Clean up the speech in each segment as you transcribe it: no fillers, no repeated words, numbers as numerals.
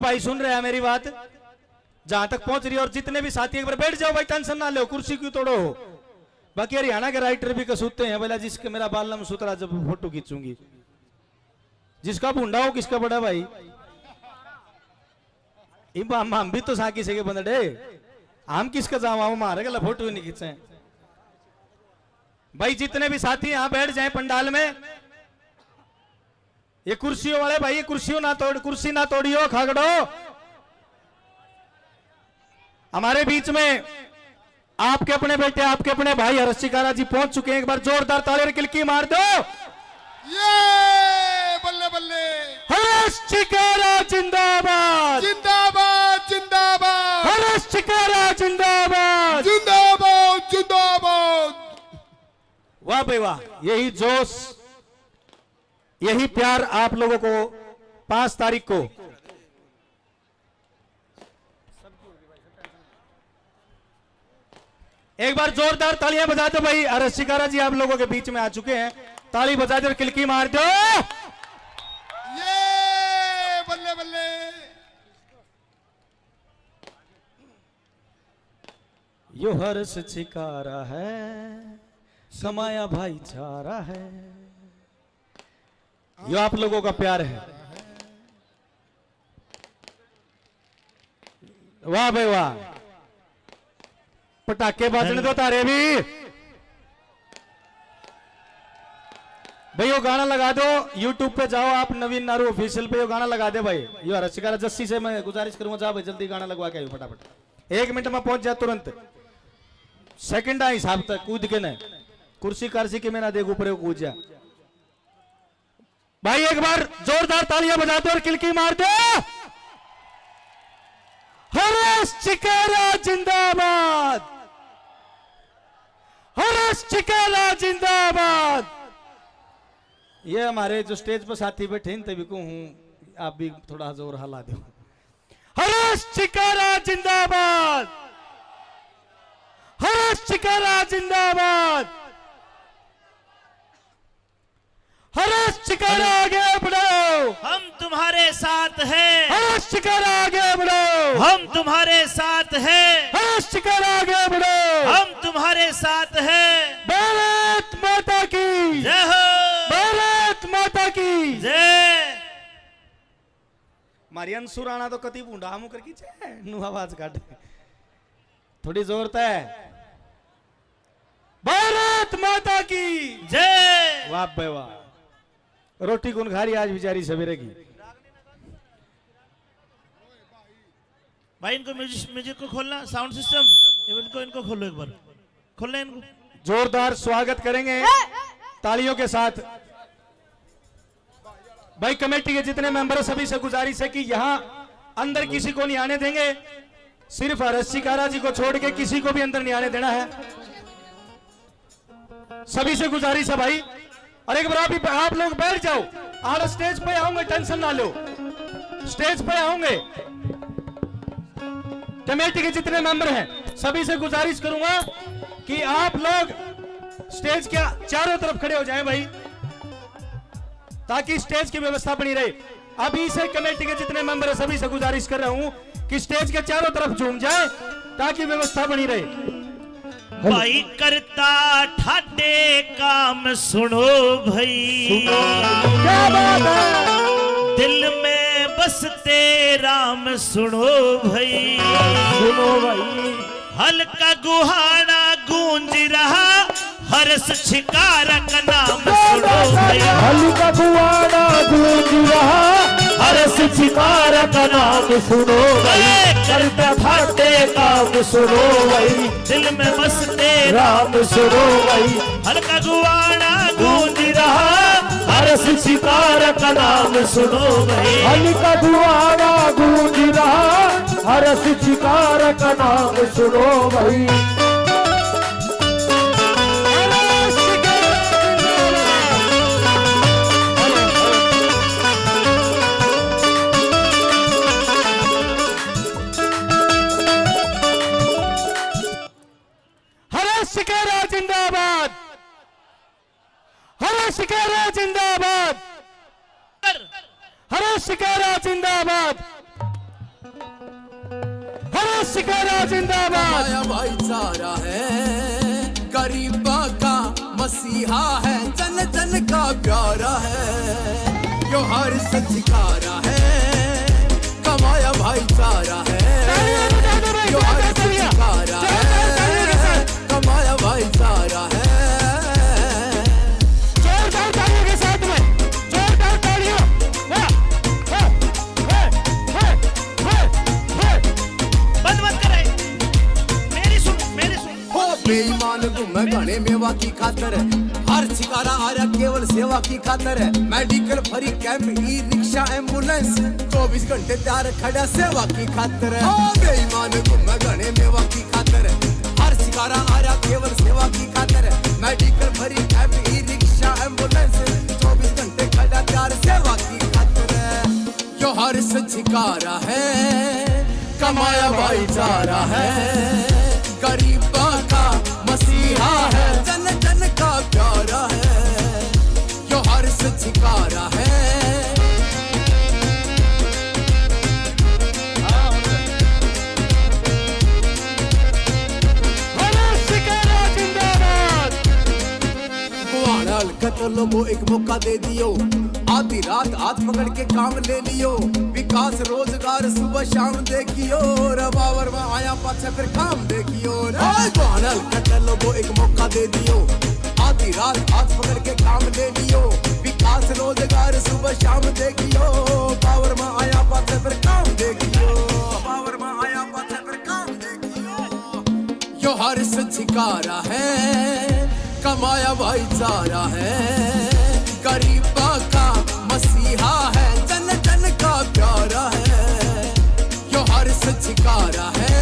भाई सुन रहे हैं मेरी बात जहां तक पहुंच रही है, और जितने भी साथी एक बार बैठ जाओ भाई, टेंशन ना लो, कुर्सी क्यों तोड़ो। बाकी हरियाणा के राइटर भी कसूते हैं बोला, जिसके मेरा बाल लम सुतरा जब फोटो खींचूंगी, जिसका भूंडा हो किसका बड़ा भाई, हम भी तो साकी से बंदे, हम किसका जाओ हमारे गला फोटो ही नहीं खींचे भाई। जितने भी साथी यहां बैठ जाएं पंडाल में, ये कुर्सियों वाले भाई, ये कुर्सियों ना तोड़, कुर्सी ना तोड़ियो, खागड़ो। हमारे बीच में आपके अपने बेटे, आपके अपने भाई हर्ष चिकारा जी पहुंच चुके हैं। एक बार जोरदार ताली और किलकी मार दो। ये बल्ले बल्ले, हर्ष चिकारा जिंदाबाद, जिंदाबाद जिंदाबाद, हर्ष चिकारा जिंदाबाद, जिंदाबाद जिंदाबाद। वाह भाई वाह, यही जोश, यही प्यार आप लोगों को 5 तारीख को एक बार जोरदार तालियां बजा दो भाई। हर्ष चिकारा जी आप लोगों के बीच में आ चुके हैं, ताली बजा दो और किलकी मार दो। ये बल्ले बल्ले, यो हर्ष चिकारा है, समाया भाईचारा है, यो आप लोगों का प्यार है। वाह भाई वाह, पटाखे बाजने दो तारे भी भाई। वो गाना लगा दो, YouTube पे जाओ आप, नवीन नारू ऑफिशियल पे, वो गाना लगा दे भाई। यो हर्ष चिकारा जस्सी से मैं गुजारिश करूंगा, जा भाई जल्दी गाना लगवा के आइए फटाफट, 1 मिनट में पहुंच जाए तुरंत, सेकंड आ हिसाब तक कूद के न, कुर्सी कारसी के में ना देख ऊपर कूद जा भाई। एक बार जोरदार तालियां बजा दो और किलकी मार दो। हर्ष चिकारा जिंदाबाद, हर्ष चिकारा जिंदाबाद। ये हमारे जो स्टेज पर साथी बैठे इन तभी को हूं, आप भी थोड़ा जोर हला दो। हर्ष चिकारा जिंदाबाद, हर्ष चिकारा जिंदाबाद, हर्ष चिकारा आगे बढ़ो, हम तुम्हारे साथ हैं, हर्ष चिकारा आगे बढ़ो, हम तुम्हारे साथ हैं, हर्ष चिकारा आगे बढ़ो, हम तुम्हारे साथ हैं। भारत माता की जय हो, भारत माता की जय। मारी अंसुराना तो कति बूंडा हम कर की नु आवाज काट, थोड़ी जोर है। भारत माता की जय। वाह भाई वाह। रोटी कौन खा रही आज बेचारी सवेरे की। भाई इनको म्यूजिक को खोलना, साउंड सिस्टम इनको खोलो, एक बार खोलना इनको। जोरदार स्वागत करेंगे तालियों के साथ भाई। कमेटी के जितने मेंबर सभी से गुजारिश है कि यहां अंदर किसी को नहीं आने देंगे, सिर्फ हर्ष चिकारा जी को छोड़ के किसी को भी अंदर नहीं आने देना है, सभी से गुजारिश है भाई। और एक बार आप लोग बैठ जाओ, और स्टेज पे आऊंगे, टेंशन ना लो, स्टेज पे आऊंगे। कमेटी के जितने मेंबर हैं सभी से गुजारिश करूंगा कि आप लोग स्टेज के चारों तरफ खड़े हो जाएं भाई, ताकि स्टेज की व्यवस्था बनी रहे। अभी से कमेटी के जितने मेंबर हैं सभी से गुजारिश कर रहा हूं कि स्टेज के चारों तरफ झूम जाए ताकि व्यवस्था बनी रहे। भाई करता ठाटे काम सुनो भाई, क्या बात है, दिल में बसते राम सुनो भाई, सुनो भाई। हल्का गुहाना गूंज रहा, हर्ष चिकारा का नाम सुनो भाई, हल्का गुहाना गूंज रहा, हर्ष चिकारा का नाम सुनो भाई, करता ठाटे काम सुनो भाई, दिल में बसते राम सुनो भाई, हल्का गुहाना गूंज रहा, हर्ष चिकारा का नाम सुनो भाई, हल्का गुहाना गूंज रहा, हर्ष चिकारा का नाम सुनो भाई। हर्ष चिकारा जिंदाबाद, हर्ष चिकारा जिंदाबाद, हर्ष चिकारा जिंदाबाद। शिकारा जिंदाबाद। हमारा भाईचारा है, गरीबा का मसीहा है, जन जन का प्यारा है, यो हर सचिकारा है, कमाया भाईचारा है, यो हर सचिकारा है, कमाया भाईचारा है। जोरदार तालियों के साथ में, जोरदार तालियों। बंद मत करे, मेरी सुन। हो बेईमान घूमे घने मेवा की खातर, हर शिकारा आ रहा केवल सेवा की खातर। Medical free camp, e rickshaw ambulance, 24 घंटे तैयार खड़ा सेवा की खातर। हो बेईमान घूमे घने मेवा की खातर, हर शिकारा आ रहा केवल सेवा की खातर। Medical free camp, e rickshaw ambulance, 24 घंटे खड़ा तैयार सेवा की खातर। यो हर शिकारा है, कमाया भाईचारा है, गरीबा का मसीहा है, जन जन का प्यारा है, यो हर शिकारा है। तो लोगों एक मौका दे दियो, आधी रात हाथ पकड़ के काम ले लियो, विकास रोजगार सुबह शाम देखियो, रबावर में आया पाछे फिर काम देखियो। लोगों एक मौका दे दियो, आधी रात हाथ पकड़ के काम ले लियो, विकास रोजगार सुबह शाम देखियो, पावर में आया पाछे फिर काम देखियो, पावर में आया पाछे फिर काम देखियो। यो हर शिकारा है, कमाया भाईचारा है, गरीबा का मसीहा है, जन जन का प्यारा है, यो हर शिकारा है।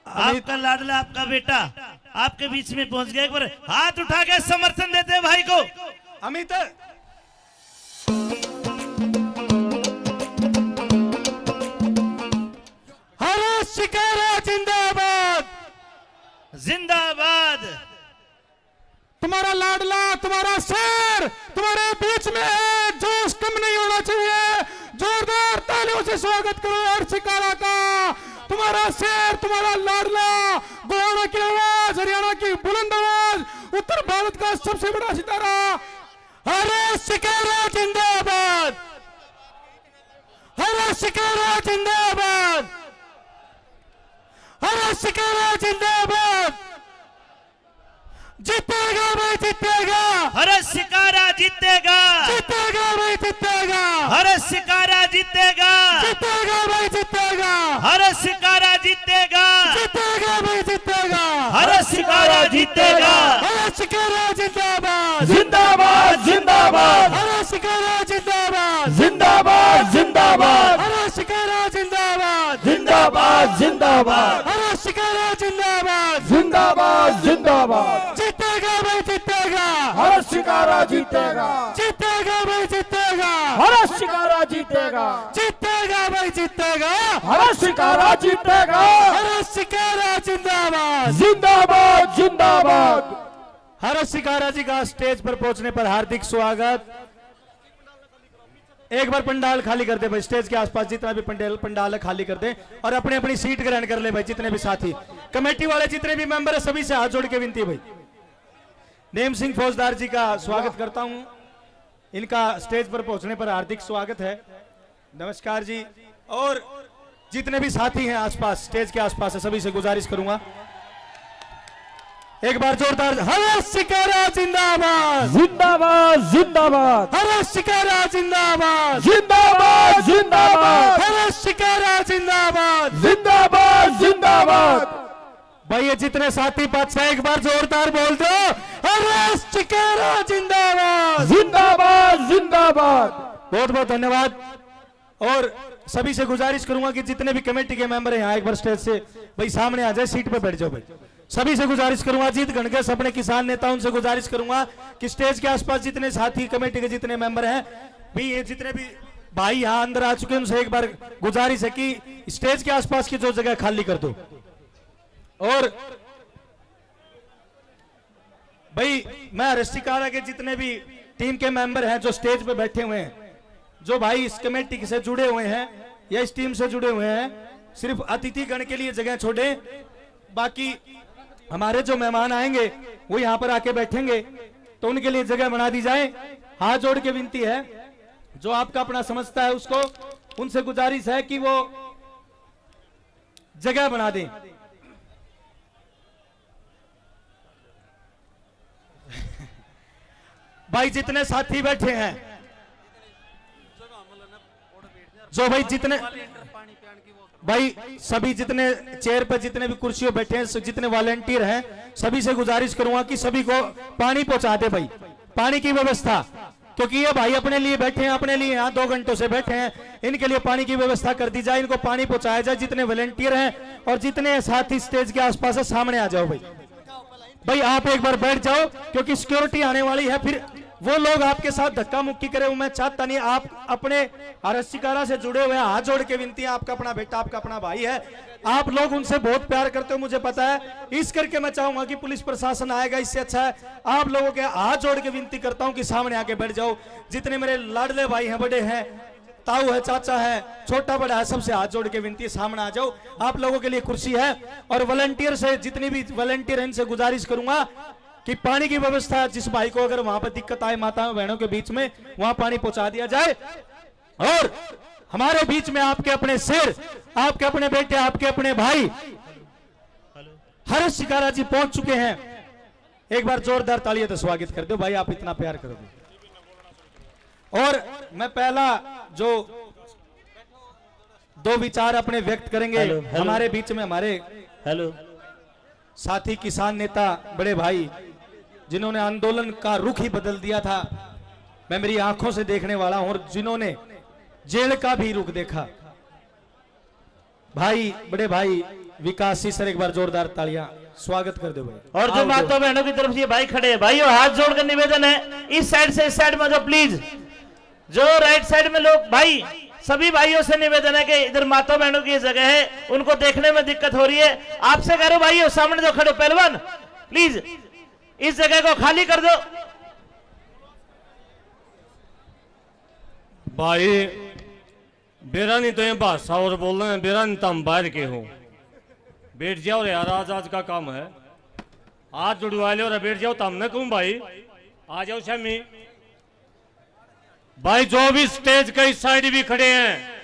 आपका लाडला, आपका बेटा आपके बीच में पहुंच गया। एक बार हाथ उठा के समर्थन देते हैं भाई को। अमित हर शिकारा जिंदाबाद, जिंदाबाद। तुम्हारा लाडला, तुम्हारा शेर तुम्हारे बीच में है, जोश कम नहीं होना चाहिए। जोरदार तालियों से स्वागत करो हर शिकारा का। तुम्हारा शेर, तुम्हारा लाडला, गोवाना की आवाज, हरियाणा की बुलंद आवाज, उत्तर भारत का सबसे बड़ा सितारा, हर शिकारा जिंदाबाद, हर शिकारा जिंदाबाद, हर शिकारा जिंदाबाद। जीतेगा भाई जीतेगा, हर शिकारा जीतेगा, जीतेगा भाई जीतेगा, हर शिकारा जीतेगा, जीतेगा भाई जीतेगा, हर शिकारा जीतेगा, जीतेगा भाई जीतेगा, हर शिकारा जीतेगा। हर शिकारा जिंदाबाद, जिंदाबाद जिंदाबाद, हर शिकारा जिंदाबाद, जिंदाबाद जिंदाबाद, हर शिकारा जिंदाबाद, जिंदाबाद जिंदाबाद, हर शिकारा जिंदाबाद, जिंदाबाद जिंदाबाद, जीतेगा भाई जीतेगा, हर शिकारा जीतेगा, जीतेगा भाई जीतेगा, हर शिकारा जीतेगा, जीतेगा भाई जीतेगा, हर शिकारा जीतेगा, हर शिकारा जिंदाबाद, जिंदाबाद जिंदाबाद। हर शिकारा जी का स्टेज पर पहुंचने पर हार्दिक स्वागत। एक बार पंडाल खाली कर दे भाई, स्टेज के आसपास जितना भी पंडाल है खाली कर दे और अपनी अपनी सीट ग्रहण कर ले भाई। जितने भी साथी कमेटी वाले जितने भी मेंबर है सभी से हाथ जोड़ के विनती भाई। नेम सिंह फौजदार जी का स्वागत करता हूं, इनका स्टेज पर पहुंचने पर हार्दिक स्वागत है। नमस्कार जी। और जितने भी साथी हैं आसपास, स्टेज के आसपास है, सभी से गुजारिश करूंगा एक बार जोरदार हर शिकारा जिंदाबाद, जिंदाबाद जिंदाबाद, हर शिकारा जिंदाबाद, जिंदाबाद जिंदाबाद, हर शिकारा जिंदाबाद, जिंदाबाद जिंदाबाद। भाई ये जितने साथी बादशाह एक बार जोरदार बोल दो, हर शिकारा जिंदाबाद, जिंदाबाद जिंदाबाद। बहुत बहुत धन्यवाद। और सभी से गुजारिश करूंगा कि जितने भी कमेटी के मेंबर हैं यहाँ एक बार स्टेज से भाई सामने आ जाए, सीट पे बैठ जाओ भाई। सभी से गुजारिश करूंगा, जीत गणगेश अपने किसान नेता, उनसे गुजारिश करूंगा कि स्टेज के आसपास जितने साथी कमेटी के जितने मेंबर हैं भी, ये जितने भी भाई यहाँ अंदर आ चुके हैं, उनसे एक बार गुजारिश है कि स्टेज के आसपास की जो जगह खाली कर दो। और भाई मैं रस्टिकारा के जितने भी टीम के मेंबर हैं जो स्टेज पे बैठे हुए हैं, जो भाई इस कमेटी से जुड़े हुए हैं, या इस टीम से जुड़े हुए हैं, सिर्फ अतिथि गण के लिए जगह छोड़े, बाकी हमारे जो मेहमान आएंगे वो यहाँ पर आके बैठेंगे, तो उनके लिए जगह बना दी जाए। हाथ जोड़ के विनती है, जो आपका अपना समझता है उसको, उनसे गुजारिश है कि वो जगह बना दें। भाई जितने साथी बैठे हैं, जो भाई जितने भाई सभी जितने चेयर पर जितने भी कुर्सियों बैठे हैं, जितने वॉलेंटियर हैं, सभी से गुजारिश करूंगा कि सभी को पानी पहुंचा दे भाई, पानी की व्यवस्था, क्योंकि ये भाई अपने लिए बैठे हैं, अपने लिए यहाँ 2 घंटों से बैठे हैं, इनके लिए पानी की व्यवस्था कर दी जाए, इनको पानी पहुंचाया जाए। जितने वॉलेंटियर हैं और जितने साथी स्टेज के आसपास है, सामने आ जाओ भाई। भाई आप एक बार बैठ जाओ, क्योंकि सिक्योरिटी आने वाली है, फिर वो लोग आपके साथ धक्का मुक्की करे, वो मैं चाहता नहीं। आप अपने शिकारा से जुड़े हुए हैं, हाथ जोड़ के विनती है, आपका अपना बेटा, आपका अपना भाई है, आप लोग उनसे बहुत प्यार करते हो, मुझे पता है। इस करके मैं चाहूंगा कि पुलिस प्रशासन आएगा, इससे अच्छा है आप लोगों के हाथ जोड़ के विनती करता हूं कि सामने आके बैठ जाओ। जितने मेरे लाडले भाई हैं, बड़े हैं, ताऊ है, चाचा है, छोटा बड़ा है, सबसे हाथ जोड़ के विनती, सामने आ जाओ। आप लोगों के लिए कुर्सी है। और वॉलंटियर से, जितनी भी वॉलंटियर हैं, इनसे गुजारिश करूंगा कि पानी की व्यवस्था, जिस भाई को अगर वहां पर दिक्कत आए, माताओं बहनों के बीच में, वहां पानी पहुंचा दिया जाए। और हमारे बीच में आपके अपने शेर, आपके अपने बेटे, आपके अपने भाई हर्ष शिकारा जी पहुंच चुके हैं। एक बार जोरदार तालियों से स्वागत कर दो भाई, आप इतना प्यार कर दो। और मैं पहला जो 2 विचार अपने व्यक्त करेंगे, हमारे बीच में हमारे साथी किसान नेता, बड़े भाई, जिन्होंने आंदोलन का रुख ही बदल दिया था, मैं मेरी आंखों से देखने वाला हूं, और जिन्होंने जेल का भी रुख देखा, भाई, बड़े भाई विकास सी सर, एक बार जोरदार तालियां स्वागत कर दो भाई। और जो माताओं बहनों की तरफ से ये भाई खड़े हैं, भाई और हाथ जोड़कर निवेदन है, इस साइड से इस साइड में जाओ प्लीज। जो राइट साइड में लोग, भाई सभी भाइयों से निवेदन है कि इधर माता बहनों की जगह है, उनको देखने में दिक्कत हो रही है। आपसे कह रहे हो भाइयों, सामने जो खड़े पहलवान, प्लीज इस जगह को खाली कर दो। भाई बेरा नहीं तो ये भाषा और बोल रहे हैं, बेरा नहीं तो हम बाहर के हो, बैठ जाओ यार, आज का काम है, हाथ जुड़वा लो और बैठ जाओ। तो हमने कहूं भाई आ जाओ शमी भाई, जो भी स्टेज के इस साइड भी खड़े हैं,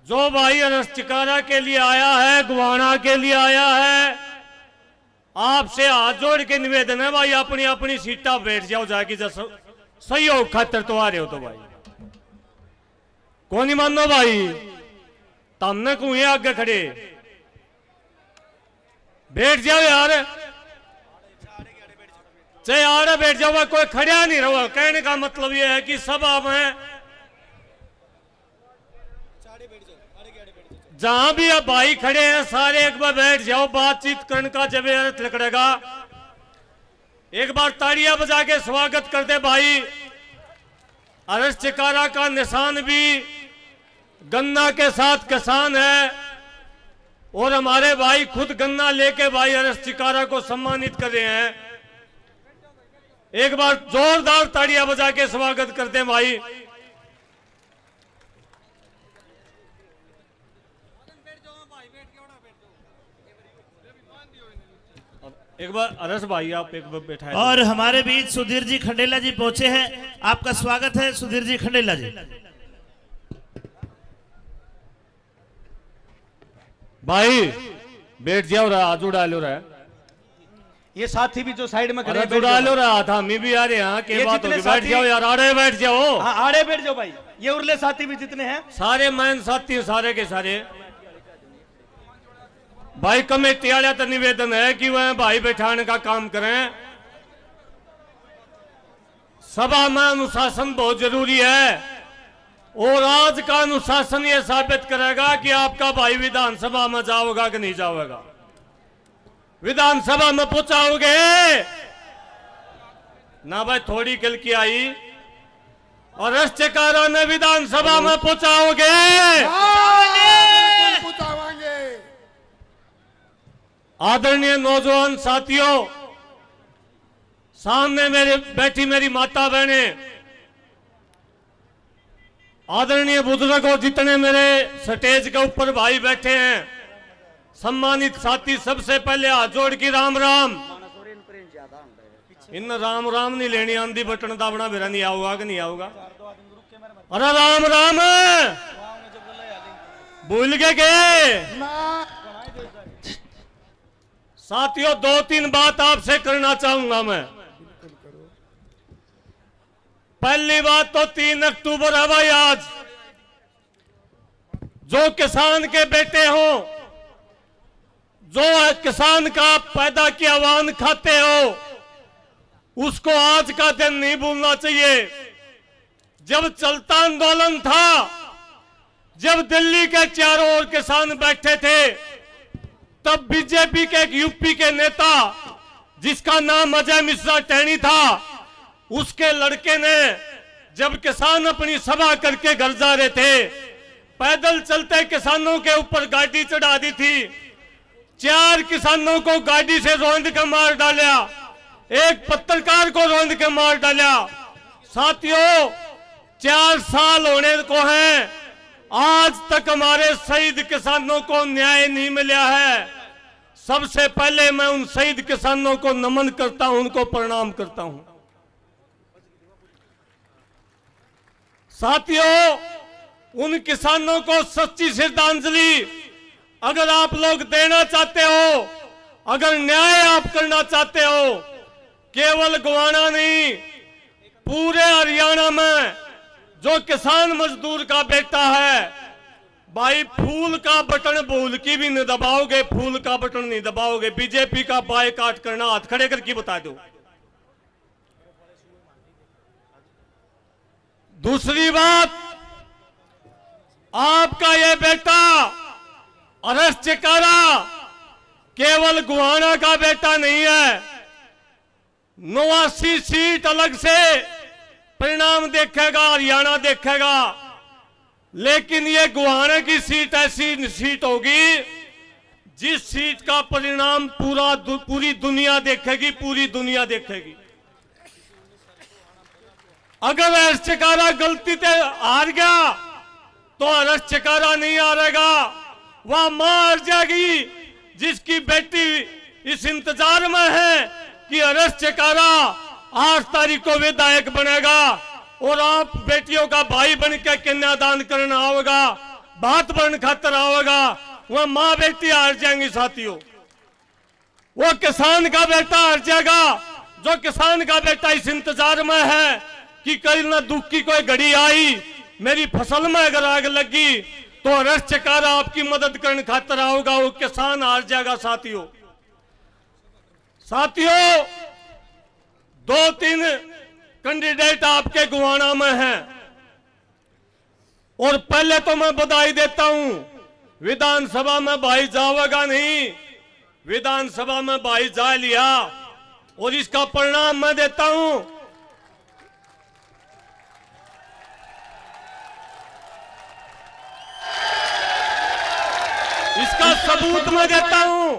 जो भाई अरस्तिकारा के लिए आया है, गुवाना के लिए आया है, आपसे हाथ जोड़ के निवेदन है भाई, अपनी अपनी सीटा बैठ जाओ जाके, जैसा सही हो खातर तो आ रहे हो तो भाई कौन ही मानो भाई, तमने को आगे खड़े बैठ जाओ यार, चाहे आड़े बैठ जाओ, कोई खड़ा नहीं रहो। कहने का मतलब यह है कि सब आप हैं, जहां भी आप भाई खड़े हैं, सारे एक बार बैठ जाओ, बातचीत करने का जब लकड़ेगा। एक बार तालियां बजा के स्वागत करते भाई। हर्ष शिकारा का निशान भी गन्ना के साथ किसान है, और हमारे भाई खुद गन्ना लेके भाई हर्ष शिकारा को सम्मानित कर रहे हैं। एक बार जोरदार तालियां बजा के स्वागत करते हैं भाई। एक बार हर्ष भाई आप एक बार बैठा है। और हमारे बीच सुधीर जी खंडेला जी पहुंचे हैं, आपका स्वागत है सुधीर जी खंडेला जी। भाई बैठ जाओ, आज उड़ा लो रहा, ये साथी भी जो साइड में खड़े हैं, उड़ा लो रहा था, मैं भी आ रहे हैं, के बात होगी, बैठ जाओ यार, आड़े बैठ जाओ। हाँ, आड़े बैठ जाओ भाई। ये उरले साथी भी जितने हैं, सारे मैन साथी सारे के सारे भाई, कमेटी वाले तो निवेदन है कि वह भाई बैठाने का काम करें। सभा में अनुशासन बहुत जरूरी है, और आज का अनुशासन यह साबित करेगा कि आपका भाई विधानसभा में जाओगा कि नहीं जाओगा। विधानसभा में पहुंचाओगे ना भाई, थोड़ी कल की आई, और हर्ष शिकारा ने विधानसभा में पहुंचाओगे। आदरणीय नौजवान साथियों, सामने मेरे बैठी मेरी माता बहने, आदरणीय बुजुर्ग और जितने मेरे स्टेज के ऊपर भाई बैठे हैं, सम्मानित साथी, सबसे पहले हाथ जोड़ की राम राम। इन राम राम नहीं लेनी आंधी बटन दाबना मेरा नहीं आओगा कि नहीं आओगा। अरे राम राम भूल गए साथियों, 2-3 बात आपसे करना चाहूंगा मैं। पहली बात तो 3 अक्टूबर है भाई। आज जो किसान के बेटे हो, जो किसान का पैदा किया अन्न खाते हो, उसको आज का दिन नहीं भूलना चाहिए। जब चलता आंदोलन था, जब दिल्ली के चारों ओर किसान बैठे थे, तब बीजेपी के एक यूपी के नेता जिसका नाम अजय मिश्रा टहनी था, उसके लड़के ने जब किसान अपनी सभा करके घर जा रहे थे, पैदल चलते किसानों के ऊपर गाड़ी चढ़ा दी थी। 4 किसानों को गाड़ी से रौंद कर मार डाला, एक पत्रकार को रौंद के मार डाला। साथियों, 4 साल होने को हैं, आज तक हमारे शहीद किसानों को न्याय नहीं मिला है। सबसे पहले मैं उन शहीद किसानों को नमन करता हूं, उनको प्रणाम करता हूं। साथियों, उन किसानों को सच्ची श्रद्धांजलि अगर आप लोग देना चाहते हो, अगर न्याय आप करना चाहते हो, केवल गोवाना नहीं, पूरे हरियाणा में जो किसान मजदूर का बेटा है भाई, फूल का बटन भूल की भी नहीं दबाओगे, फूल का बटन नहीं दबाओगे। बीजेपी का बायकॉट करना, हाथ खड़े करके बता दो। दूसरी बात, आपका ये बेटा अरस चिकारा केवल गुहाना का बेटा नहीं है। 89 सीट अलग से परिणाम देखेगा, हरियाणा देखेगा, लेकिन ये गुहाना की सीट ऐसी सीट होगी जिस सीट का परिणाम पूरी दुनिया देखेगी, पूरी दुनिया देखेगी। अगर अरस चिकारा गलती से हार गया तो अरस चिकारा नहीं हारेगा, वह मां हार जाएगी जिसकी बेटी इस इंतजार में है कि अरस चिकारा 8 तारीख को विधायक बनेगा और आप बेटियों का भाई बन के कन्यादान करना होगा, बात बन खातर आओगा। वह मां बेटी हार जाएंगी साथियों, वो किसान का बेटा हार जाएगा। जो किसान का बेटा इस इंतजार में है कि कल ना दुख की कोई घड़ी आई, मेरी फसल में अगर आग लगी तो अरस चिकारा आपकी मदद करने खातर आओगा, वो किसान हार जाएगा साथियों। साथियों, 2-3 कैंडिडेट आपके गुवाना में हैं और पहले तो मैं बधाई देता हूं, विधानसभा में भाई जाएगा नहीं, विधानसभा में भाई जा लिया और इसका परिणाम मैं देता हूं। इसका सबूत मैं देता हूं।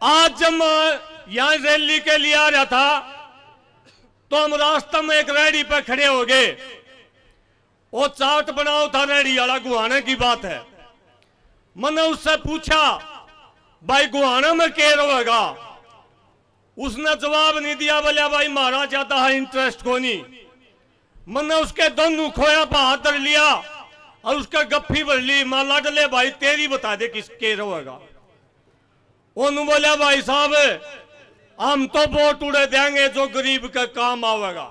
आज जब मैं यहां रैली के लिए आ रहा था तो हम रास्ते में एक रेडी पे खड़े हो गए, वो चाट बनाओ था रेडी वाला, गुहाने की बात है। मैंने उससे पूछा भाई गुहाना में क्या रहेगा, उसने जवाब नहीं दिया, बोला भाई महाराज ज्यादा है इंटरेस्ट को नहीं। मैंने उसके दोनों खोया पर हाथ धर लिया और उसका गप्फी भर ली, माला डले भाई तेरी बता दे किसके रहेगा। उन्होंने बोला भाई साहब हम तो वोट उड़े देंगे जो गरीब का काम आवेगा।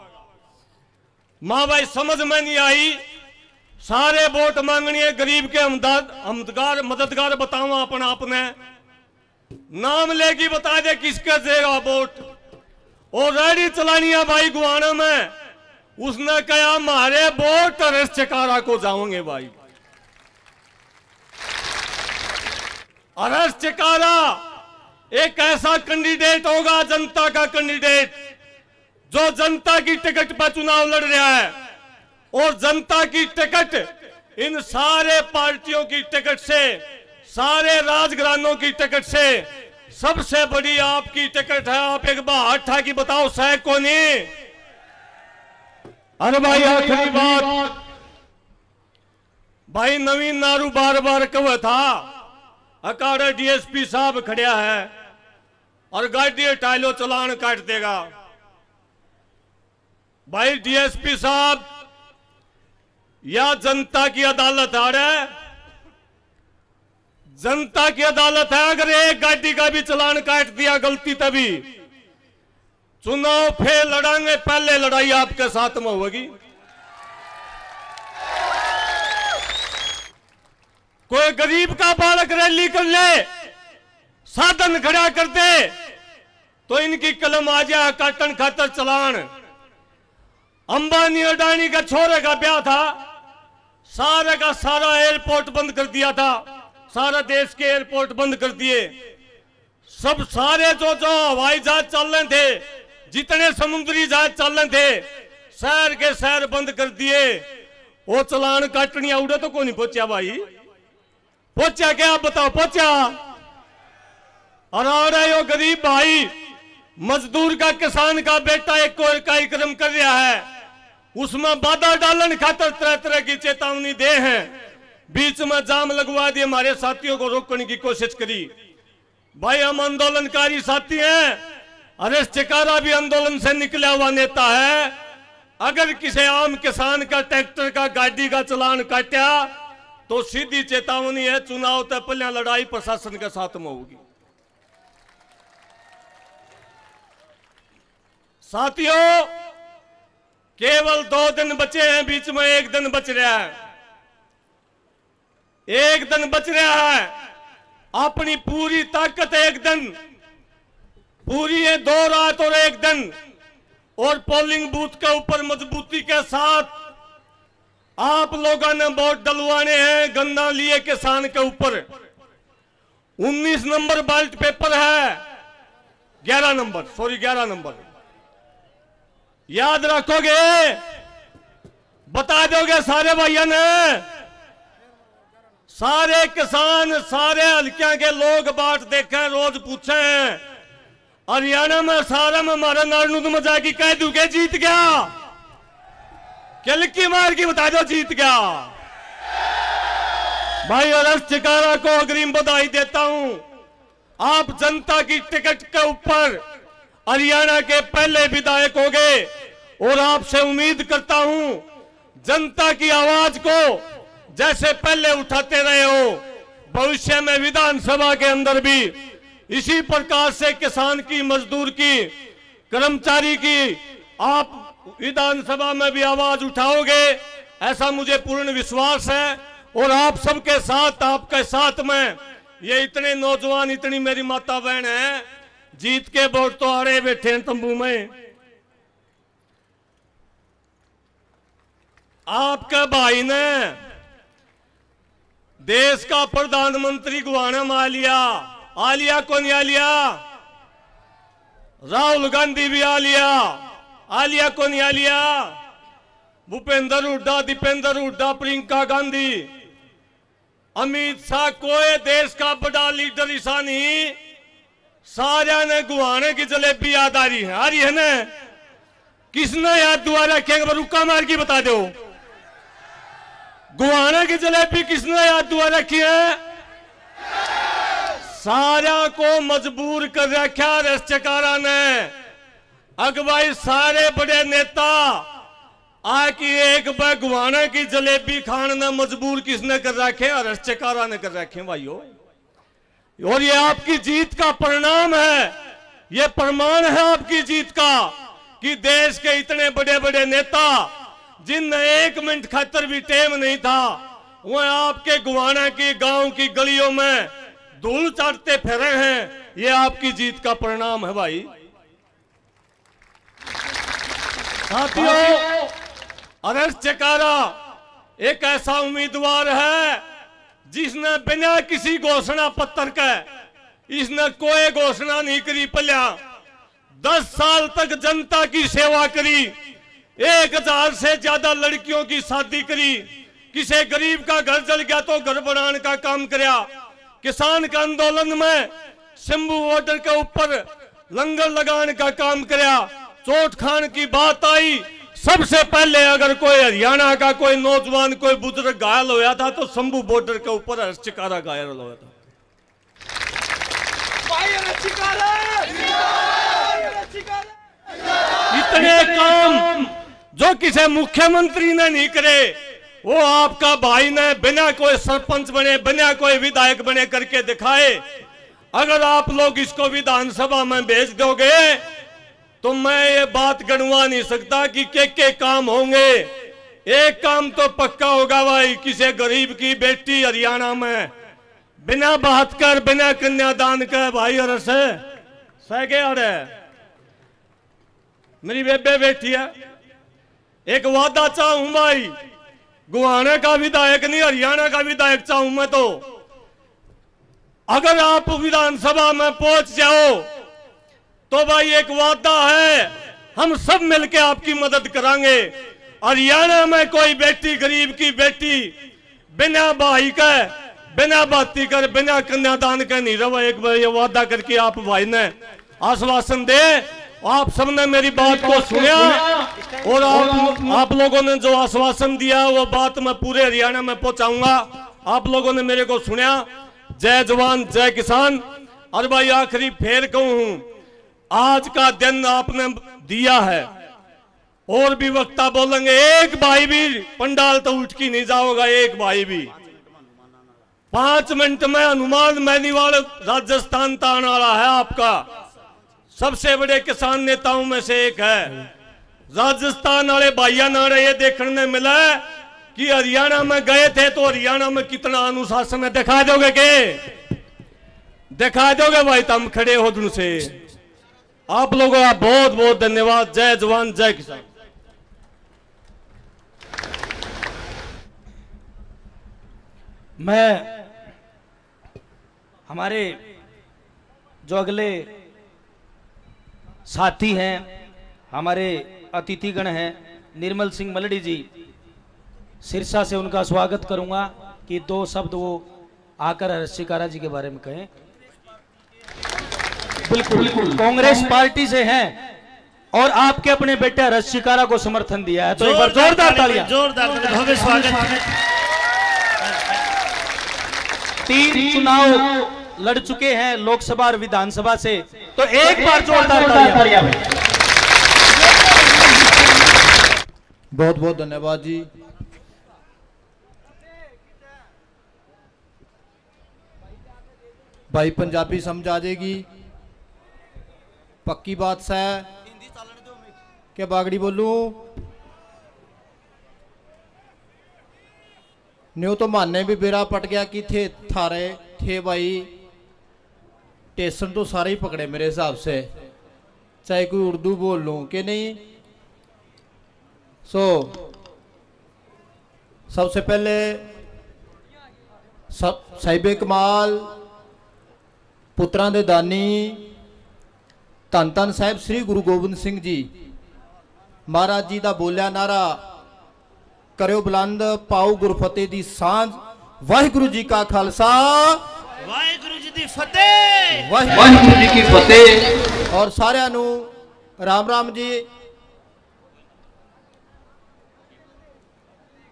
मां भाई समझ में नहीं आई, सारे वोट मांगनी है गरीब के हमदगार मददगार बताओ अपना अपने नाम लेगी, बता दे किसका देगा वोट। और रेडी चलानी है भाई गुहाना में, उसने कहा हमारे वोट अरस चिकारा को जाओगे भाई। अरस चिकारा एक ऐसा कैंडिडेट होगा, जनता का कैंडिडेट, जो जनता की टिकट पर चुनाव लड़ रहा है। और जनता की टिकट इन सारे पार्टियों की टिकट से, सारे राजघरानों की टिकट से सबसे बड़ी आपकी टिकट है। आप एक बार हाथ उठा के बताओ सह को नहीं। अरे भाई आखिरी बात, भाई नवीन नारू बार बार कहा था अकाड़ा डीएसपी साहब खड़िया है और गाड़ी हटाइलो चलान काट देगा। भाई डीएसपी साहब या जनता की अदालत आ रहा है, जनता की अदालत है। अगर एक गाड़ी का भी चलान काट दिया गलती तभी चुनाव फिर लड़ाएंगे, पहले लड़ाई आपके साथ में होगी। कोई गरीब का बालक रैली कर ले, साधन खड़ा कर दे तो इनकी कलम आ जाए काटन खातर चलान। अंबानी अडानी का छोरे का ब्याह था, सारे का सारा एयरपोर्ट बंद कर दिया था, सारा देश के एयरपोर्ट बंद कर दिए। सब सारे जो हवाई जहाज चल रहे थे, जितने समुद्री जहाज चल रहे थे, शहर के शहर बंद कर दिए। वो चलान काटनी उड़े तो कौन नहीं पहुंचा भाई? पहुंचा क्या आप बताओ? पहुंचा? और आ रहे हो गरीब भाई, मजदूर का किसान का बेटा एक कार्यक्रम कर रहा है, उसमें बाधा डालन खातर तरह तरह की चेतावनी दे हैं, बीच में जाम लगवा दिए, हमारे साथियों को रोकने की कोशिश करी। भाई हम आंदोलनकारी साथी हैं, हरेश चिकारा भी आंदोलन से निकला हुआ नेता है। अगर किसी आम किसान का ट्रैक्टर का गाड़ी का चलान काटा तो सीधी चेतावनी है, चुनाव तक पहले लड़ाई प्रशासन के साथ में होगी। साथियों केवल 2 दिन बचे हैं, बीच में 1 दिन बच रहा है, 1 दिन बच रहा है। अपनी पूरी ताकत 1 दिन, पूरी है 2 रात और 1 दिन, और पोलिंग बूथ के ऊपर मजबूती के साथ आप लोगों ने वोट डलवाने हैं गन्ना लिए किसान के ऊपर। 19 नंबर बैलेट पेपर है, 11 नंबर याद रखोगे, बता दोगे सारे भाइयों ने? सारे किसान, सारे हल्कियां के लोग बात देखे, रोज पूछे हैं हरियाणा में सारा में हमारा नारनूद में जाके कह दूंगे जीत गया, किलकी मार की बता दो जीत गया। भाई हरेश चिकारा को अग्रिम बधाई देता हूं, आप जनता की टिकट के ऊपर हरियाणा के पहले विधायक हो गए, और आपसे उम्मीद करता हूं जनता की आवाज को जैसे पहले उठाते रहे हो, भविष्य में विधानसभा के अंदर भी इसी प्रकार से किसान की, मजदूर की, कर्मचारी की आप विधानसभा में भी आवाज उठाओगे, ऐसा मुझे पूर्ण विश्वास है। और आप सबके साथ, आपके साथ में ये इतने नौजवान, इतनी मेरी माता बहन है, जीत के वोट तो आ रहे बैठे हैं तंबू में। आपके भाई ने देश का प्रधानमंत्री गुआना में आ लिया कौन आ लिया? राहुल गांधी भी आ लिया कौन आ लिया? भूपेंद्र हुड्डा, दीपेंद्र हुड्डा, प्रियंका गांधी, अमित शाह, कोई देश का बड़ा लीडर ऐसा नहीं, सारे ने गुआने की जलेबी याद आ रही है ना? किसने याद दुआ रखेंगे? रुका मार की बता दो, गुआने की जलेबी किसने याद दुआ रखी है? सारा को मजबूर कर रखा हरेश चिकारा ने। अगवाई सारे बड़े नेता आके एक भगवाना की जलेबी खाने में मजबूर किसने कर रखे? हरेश चिकारा ने कर रखे भाइयों। और ये आपकी जीत का परिणाम है, ये प्रमाण है आपकी जीत का कि देश के इतने बड़े बड़े नेता जिन 1 मिनट खातर भी टाइम नहीं था, वो आपके गुवाना की गांव की गलियों में धूल चाटते फिरे हैं। ये आपकी जीत का परिणाम है भाई। साथियों हरेश चिकारा एक ऐसा उम्मीदवार है जिसने बिना किसी घोषणा पत्र के, इसने कोई घोषणा नहीं करी, पहले 10 साल तक जनता की सेवा करी, 1000 से ज्यादा लड़कियों की शादी करी, किसी गरीब का घर जल गया तो घर बनाने का काम किया, किसान के आंदोलन में शंभू बॉर्डर के ऊपर लंगर लगाने का काम किया, चोट खान की बात आई, सबसे पहले अगर कोई हरियाणा का कोई नौजवान कोई बुजुर्ग घायल होया था तो शंभू बॉर्डर के ऊपर हर्ष चिकारा घायल हुआ था। इतने काम जो किसी मुख्यमंत्री ने नहीं करे वो आपका भाई ने बिना कोई सरपंच बने बिना कोई विधायक बने करके दिखाए। अगर आप लोग इसको विधानसभा में भेज दोगे तो मैं ये बात गणवा नहीं सकता कि के काम होंगे। एक काम तो पक्का होगा भाई, किसी गरीब की बेटी हरियाणा में बिना बात कर बिना कन्यादान के भाई और सह अरे मेरी बेबे बैठी है। एक वादा चाहूं भाई, गुवाना का विधायक नहीं हरियाणा का विधायक चाहूं मैं तो। अगर आप विधानसभा में पहुंच जाओ तो भाई एक वादा है, हम सब मिलके आपकी मदद करांगे। हरियाणा में कोई बेटी गरीब की बेटी बिना भाई का बिना बाती कर बिना कन्यादान के नहीं रहा। एक बार ये वादा करके आप भाई ने आश्वासन दे। आप सबने मेरी बात को सुना और आप लोगों ने जो आश्वासन दिया वो बात मैं पूरे हरियाणा में पहुंचाऊंगा। आप लोगों ने मेरे को सुना। जय जवान जय किसान। और भाई आखिरी फेर कहूं, आज का दिन आपने दिया है और भी वक्ता बोलेंगे, एक भाई भी पंडाल तो उठ की नहीं जाओगा। एक भाई भी 5 मिनट में हनुमान मैनीवाल राजस्थान तान वाला है आपका सबसे बड़े किसान नेताओं में से एक है। राजस्थान वाले भाइया नारे ये देखने मिला कि हरियाणा में गए थे तो हरियाणा में कितना अनुशासन है। दिखा दोगे के दिखा दोगे भाई, तो हम खड़े हो दिन से। आप लोगों का बहुत बहुत धन्यवाद। जय जवान जय किसान। मैं हमारे जो अगले साथी हैं, हमारे अतिथिगण हैं, निर्मल सिंह मलड़ी जी, सिरसा से उनका स्वागत करूंगा कि 2 शब्द वो आकर हर्ष चिकारा जी के बारे में कहें। बिल्कुल कांग्रेस पार्टी से हैं और आपके अपने बेटे हर्ष चिकारा को समर्थन दिया है, तो एक बार जोरदार तालियां। जोरदार भव्य स्वागत। 3 चुनाव लड़ चुके हैं लोकसभा और विधानसभा से, तो एक बार जोरदार तालियां। बहुत बहुत धन्यवाद जी। भाई पंजाबी समझ आ जाएगी, पक्की बात है। क्या बागड़ी बोलूं? न्यू तो मानने भी बेरा पट गया कि थे थारे थे भाई। स्टेशन तो सारे ही पकड़े मेरे हिसाब से, चाहे कोई उर्दू बोल लूं कि नहीं। सबसे पहले साहिबे कमाल पुत्रां दे दानी धन धन साहिब श्री गुरु गोबिंद सिंह जी महाराज जी का बोलिया नारा, करो बुलंद पाओ गुरफतेह दी सांझ। वाहिगुरु जी का खालसा वाहिगुरु जी दी फतेह। वाहिगुरु जी की फतेह। और सारिਆਂ ਨੂੰ राम राम जी।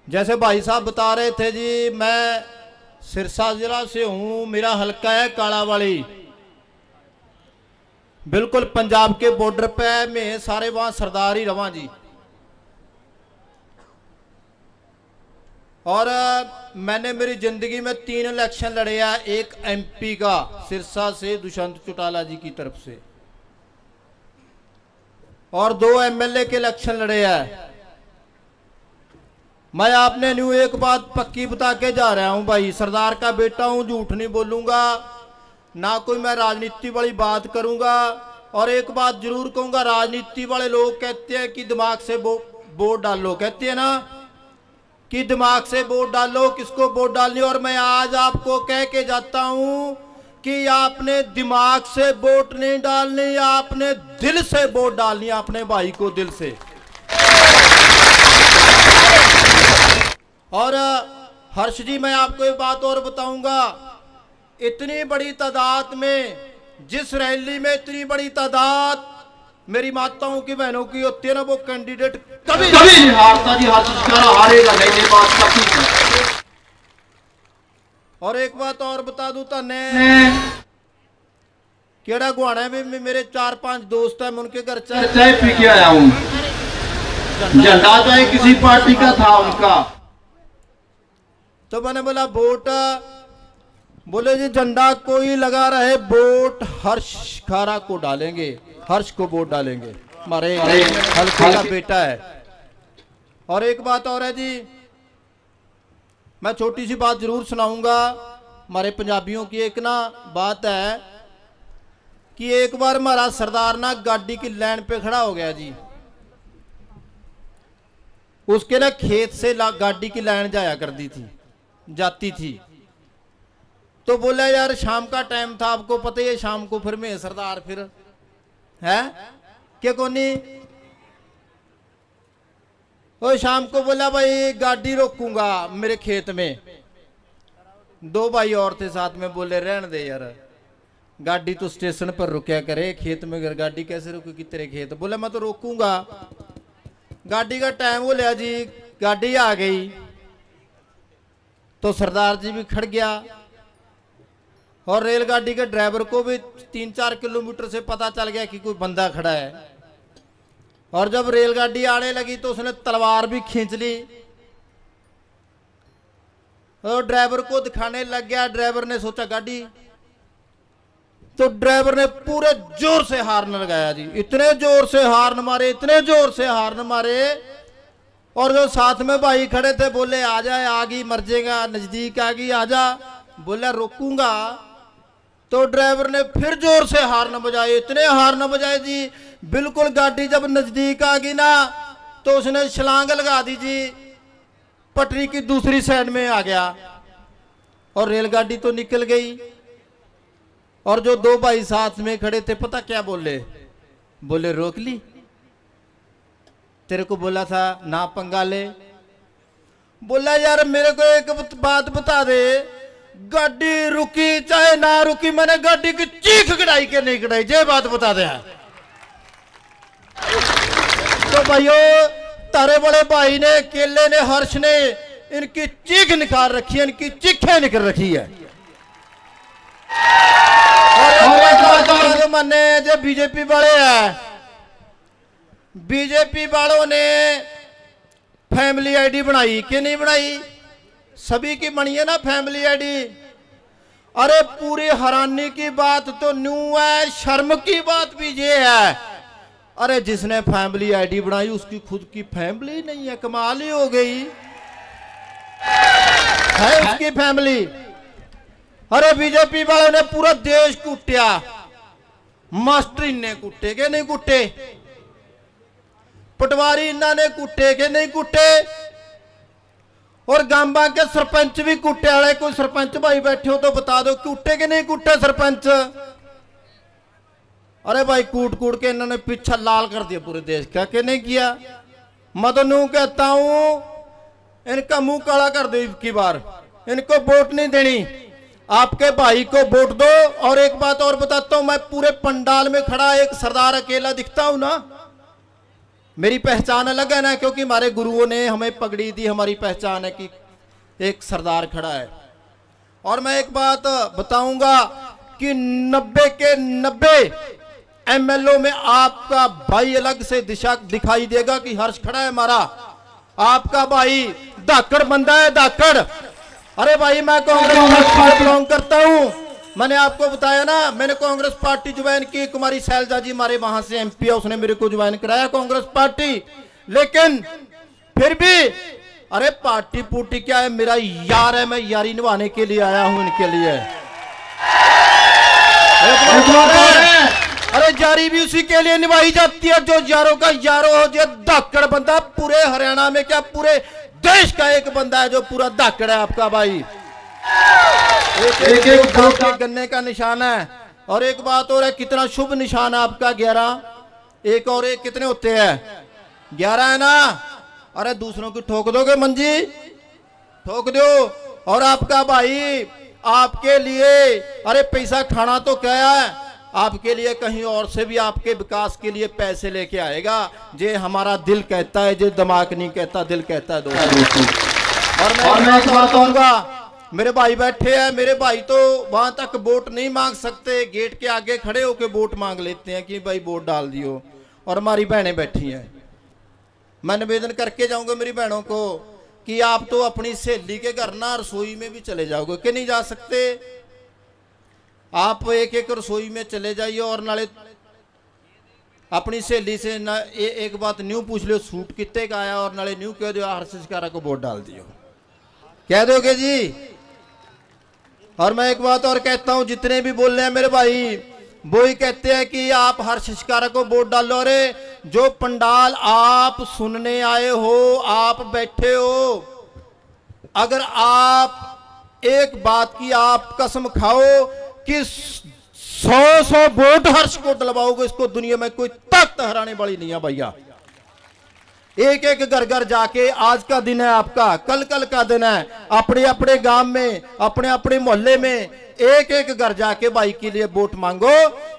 जैसे भाई साहब बता रहे थे जी, मैं सिरसा जिला से हूं, मेरा हल्का है कालावाली, बिल्कुल पंजाब के बॉर्डर पे। मैं सारे वहां सरदार ही रवा जी। और मैंने मेरी जिंदगी में 3 इलेक्शन लड़े हैं। एक एमपी का सिरसा से दुष्यंत चौटाला जी की तरफ से, और 2 एमएलए के इलेक्शन लड़े हैं। मैं आपने न्यू एक बात पक्की बता के जा रहा हूं भाई, सरदार का बेटा हूं, झूठ नहीं बोलूंगा, ना कोई मैं राजनीति वाली बात करूंगा। और एक बात जरूर कहूंगा, राजनीति वाले लोग कहते हैं कि दिमाग से वोट डालो, कहते हैं ना कि दिमाग से वोट डालो, किसको वोट डालनी। और मैं आज आपको कह के जाता हूं कि आपने दिमाग से वोट नहीं डालनी, आपने दिल से वोट डालनी, अपने भाई को दिल से। और हर्ष जी, मैं आपको एक बात और बताऊंगा, इतनी बड़ी तादाद में, जिस रैली में इतनी बड़ी तादाद मेरी माताओं की बहनों की होती है ना, वो कैंडिडेट कभी नहीं हारता जी, हर चित्कारा हारेगा नहीं, ये बात पक्की है। और एक बात और बता दूं तने, केड़ा गुआना में मेरे 4-5 दोस्त हैं, मैं उनके घर चाय पी के आया हूं। झंडा चाहे किसी पार्टी का था उनका, तो मैंने बोला वोट, बोले जी झंडा कोई लगा रहे, वोट हर्ष खारा को डालेंगे, हर्ष को वोट डालेंगे, हमारे हल्के का बेटा है। और एक बात और है जी, मैं छोटी सी बात जरूर सुनाऊंगा। हमारे पंजाबियों की एक ना बात है कि एक बार हमारा सरदार ना गाड़ी की लाइन पे खड़ा हो गया जी, उसके ना खेत से गाड़ी की लाइन जाती थी, तो बोला यार शाम का टाइम था, आपको पता ही है शाम को फिर मैं सरदार फिर है क्या कोनी, वो शाम को बोला भाई गाड़ी रोकूंगा मेरे खेत में। 2 भाई और थे साथ में, बोले रहने दे यार, गाड़ी तो स्टेशन पर रुकया करे, खेत में गाड़ी कैसे रुकेगी तेरे खेत। बोला मैं तो रोकूंगा। गाड़ी का टाइम हो लिया जी, गाड़ी आ गई तो सरदार जी भी खड़ गया, और रेलगाड़ी के ड्राइवर को भी 3-4 किलोमीटर से पता चल गया कि कोई बंदा खड़ा है। और जब रेलगाड़ी आने लगी तो उसने तलवार भी खींच ली और ड्राइवर को दिखाने लग गया। ड्राइवर ने सोचा गाड़ी, तो ड्राइवर ने पूरे जोर से हार्न लगाया जी, इतने जोर से हार्न मारे, इतने जोर से हार्न मारे, और जो साथ में भाई खड़े थे बोले आ जाए, आगे मर जाएगा, नजदीक आ गई, आजा। बोला रोकूंगा, तो ड्राइवर ने फिर जोर से हार्न बजाए, इतने हार्न बजाए जी, बिल्कुल गाड़ी जब नजदीक आ गई ना तो उसने छलांग लगा दी जी, पटरी की दूसरी साइड में आ गया और रेलगाड़ी तो निकल गई। और जो 2 भाई साथ में खड़े थे पता क्या बोले, बोले रोक ली, तेरे को बोला था ना पंगा ले। बोला यार मेरे को एक बात बता दे, गाड़ी रुकी चाहे ना रुकी, मैंने गाड़ी की चीख कढ़ाई के नहीं कढ़ाई, ये बात बता दे। तो भाइयों, तारे बड़े भाई ने, केले ने, हर्ष ने इनकी चीख निकाल रखी है, इनकी चीखें निकल रखी है। और माने जो बीजेपी वाले हैं, बीजेपी वालों ने फैमिली आईडी बनाई कि नहीं बनाई, सभी की बनी है ना फैमिली आईडी। अरे पूरी हैरानी की बात तो न्यू है, शर्म की बात भी ये है, अरे जिसने फैमिली आईडी बनाई उसकी खुद की फैमिली नहीं है, कमाल ही हो गई है उसकी फैमिली। अरे बीजेपी वालों ने पूरा देश कूटिया, मास्टर इन्ने कुटे के नहीं कुटे, पटवारी इन्होंने कुटे के नहीं कुटे, और गांबा के सरपंच भी कुटे वाले। कोई सरपंच भाई बैठे हो तो बता दो, कुटे के नहीं कुटे सरपंच। अरे भाई कूट कूट के इन्होंने पीछा लाल कर दिया पूरे देश का, कि नहीं किया। मैं तो न्यू कहता हूं इनका मुंह काला कर दो की बार, इनको वोट नहीं देनी, आपके भाई को वोट दो। और एक बात और बताता हूं, मैं पूरे पंडाल में खड़ा एक सरदार अकेला दिखता हूं ना, मेरी पहचान अलग है ना, क्योंकि हमारे गुरुओं ने हमें पगड़ी दी, हमारी पहचान है कि एक सरदार खड़ा है। और मैं एक बात बताऊंगा कि 90 के 90 एमएलओ में आपका भाई अलग से दिशा दिखाई देगा कि हर्ष खड़ा है हमारा, आपका भाई धाकड़ बंदा है, धाकड़। अरे भाई मैं कांग्रेस पार्टी बिलोंग करता हूं, मैंने आपको बताया ना, मैंने कांग्रेस पार्टी ज्वाइन की, कुमारी शैलजा जी हमारे वहां से एमपी है, उसने मेरे को ज्वाइन कराया कांग्रेस पार्टी। लेकिन फिर भी अरे पार्टी पुर्टी क्या है, मेरा यार है, मैं यारी निभाने के लिए आया हूं इनके लिए। अरे यारी भी उसी के लिए निभाई जाती है जो यारों का यारो हो। जो धाकड़ बंदा पूरे हरियाणा में क्या पूरे देश का एक बंदा है जो पूरा धाकड़ है आपका भाई, एक गन्ने का निशान है। और एक बात और है, कितना शुभ निशान है आपका 11, एक और एक कितने होते हैं 11 है ना। अरे दूसरों की ठोक दोगे मंजी, ठोक दो। और आपका भाई आपके लिए अरे पैसा खाना तो क्या है, आपके लिए कहीं और से भी आपके विकास के लिए पैसे लेके आएगा। जे हमारा दिल कहता है, जे दिमाग नहीं कहता, दिल कहता है दोस्तों। और मैं एक बात कहूंगा, मेरे भाई बैठे हैं, मेरे भाई तो वहां तक वोट नहीं मांग सकते, गेट के आगे खड़े होके वोट मांग लेते हैं कि भाई वोट डाल दियो। और हमारी बहनें बैठी हैं, मैं निवेदन करके जाऊंगा मेरी बहनों को कि आप तो अपनी सहेली के घर ना रसोई में भी चले जाओगे कि नहीं जा सकते? आप एक एक रसोई में चले जाइए और नाले अपनी सहेली से ना एक बात न्यू पूछ लो, सूट कितने का आया, और नाले न्यू कह दो हर्षित शिकारा को वोट डाल दियो, कह दोगे जी। और मैं एक बात और कहता हूं, जितने भी बोल रहे हैं मेरे भाई वो ही कहते हैं कि आप हर्षित शिकारा को वोट डालो। अरे जो पंडाल आप सुनने आए हो, आप बैठे हो, अगर आप एक बात की आप कसम खाओ कि 100 वोट हर्ष को डलवाओगे, इसको दुनिया में कोई ताकत हराने वाली नहीं है भैया। एक एक घर घर जाके, आज का दिन है आपका, कल कल का दिन है, अपने अपने गांव में, अपने अपने मोहल्ले में एक एक घर जाके भाई के लिए वोट मांगो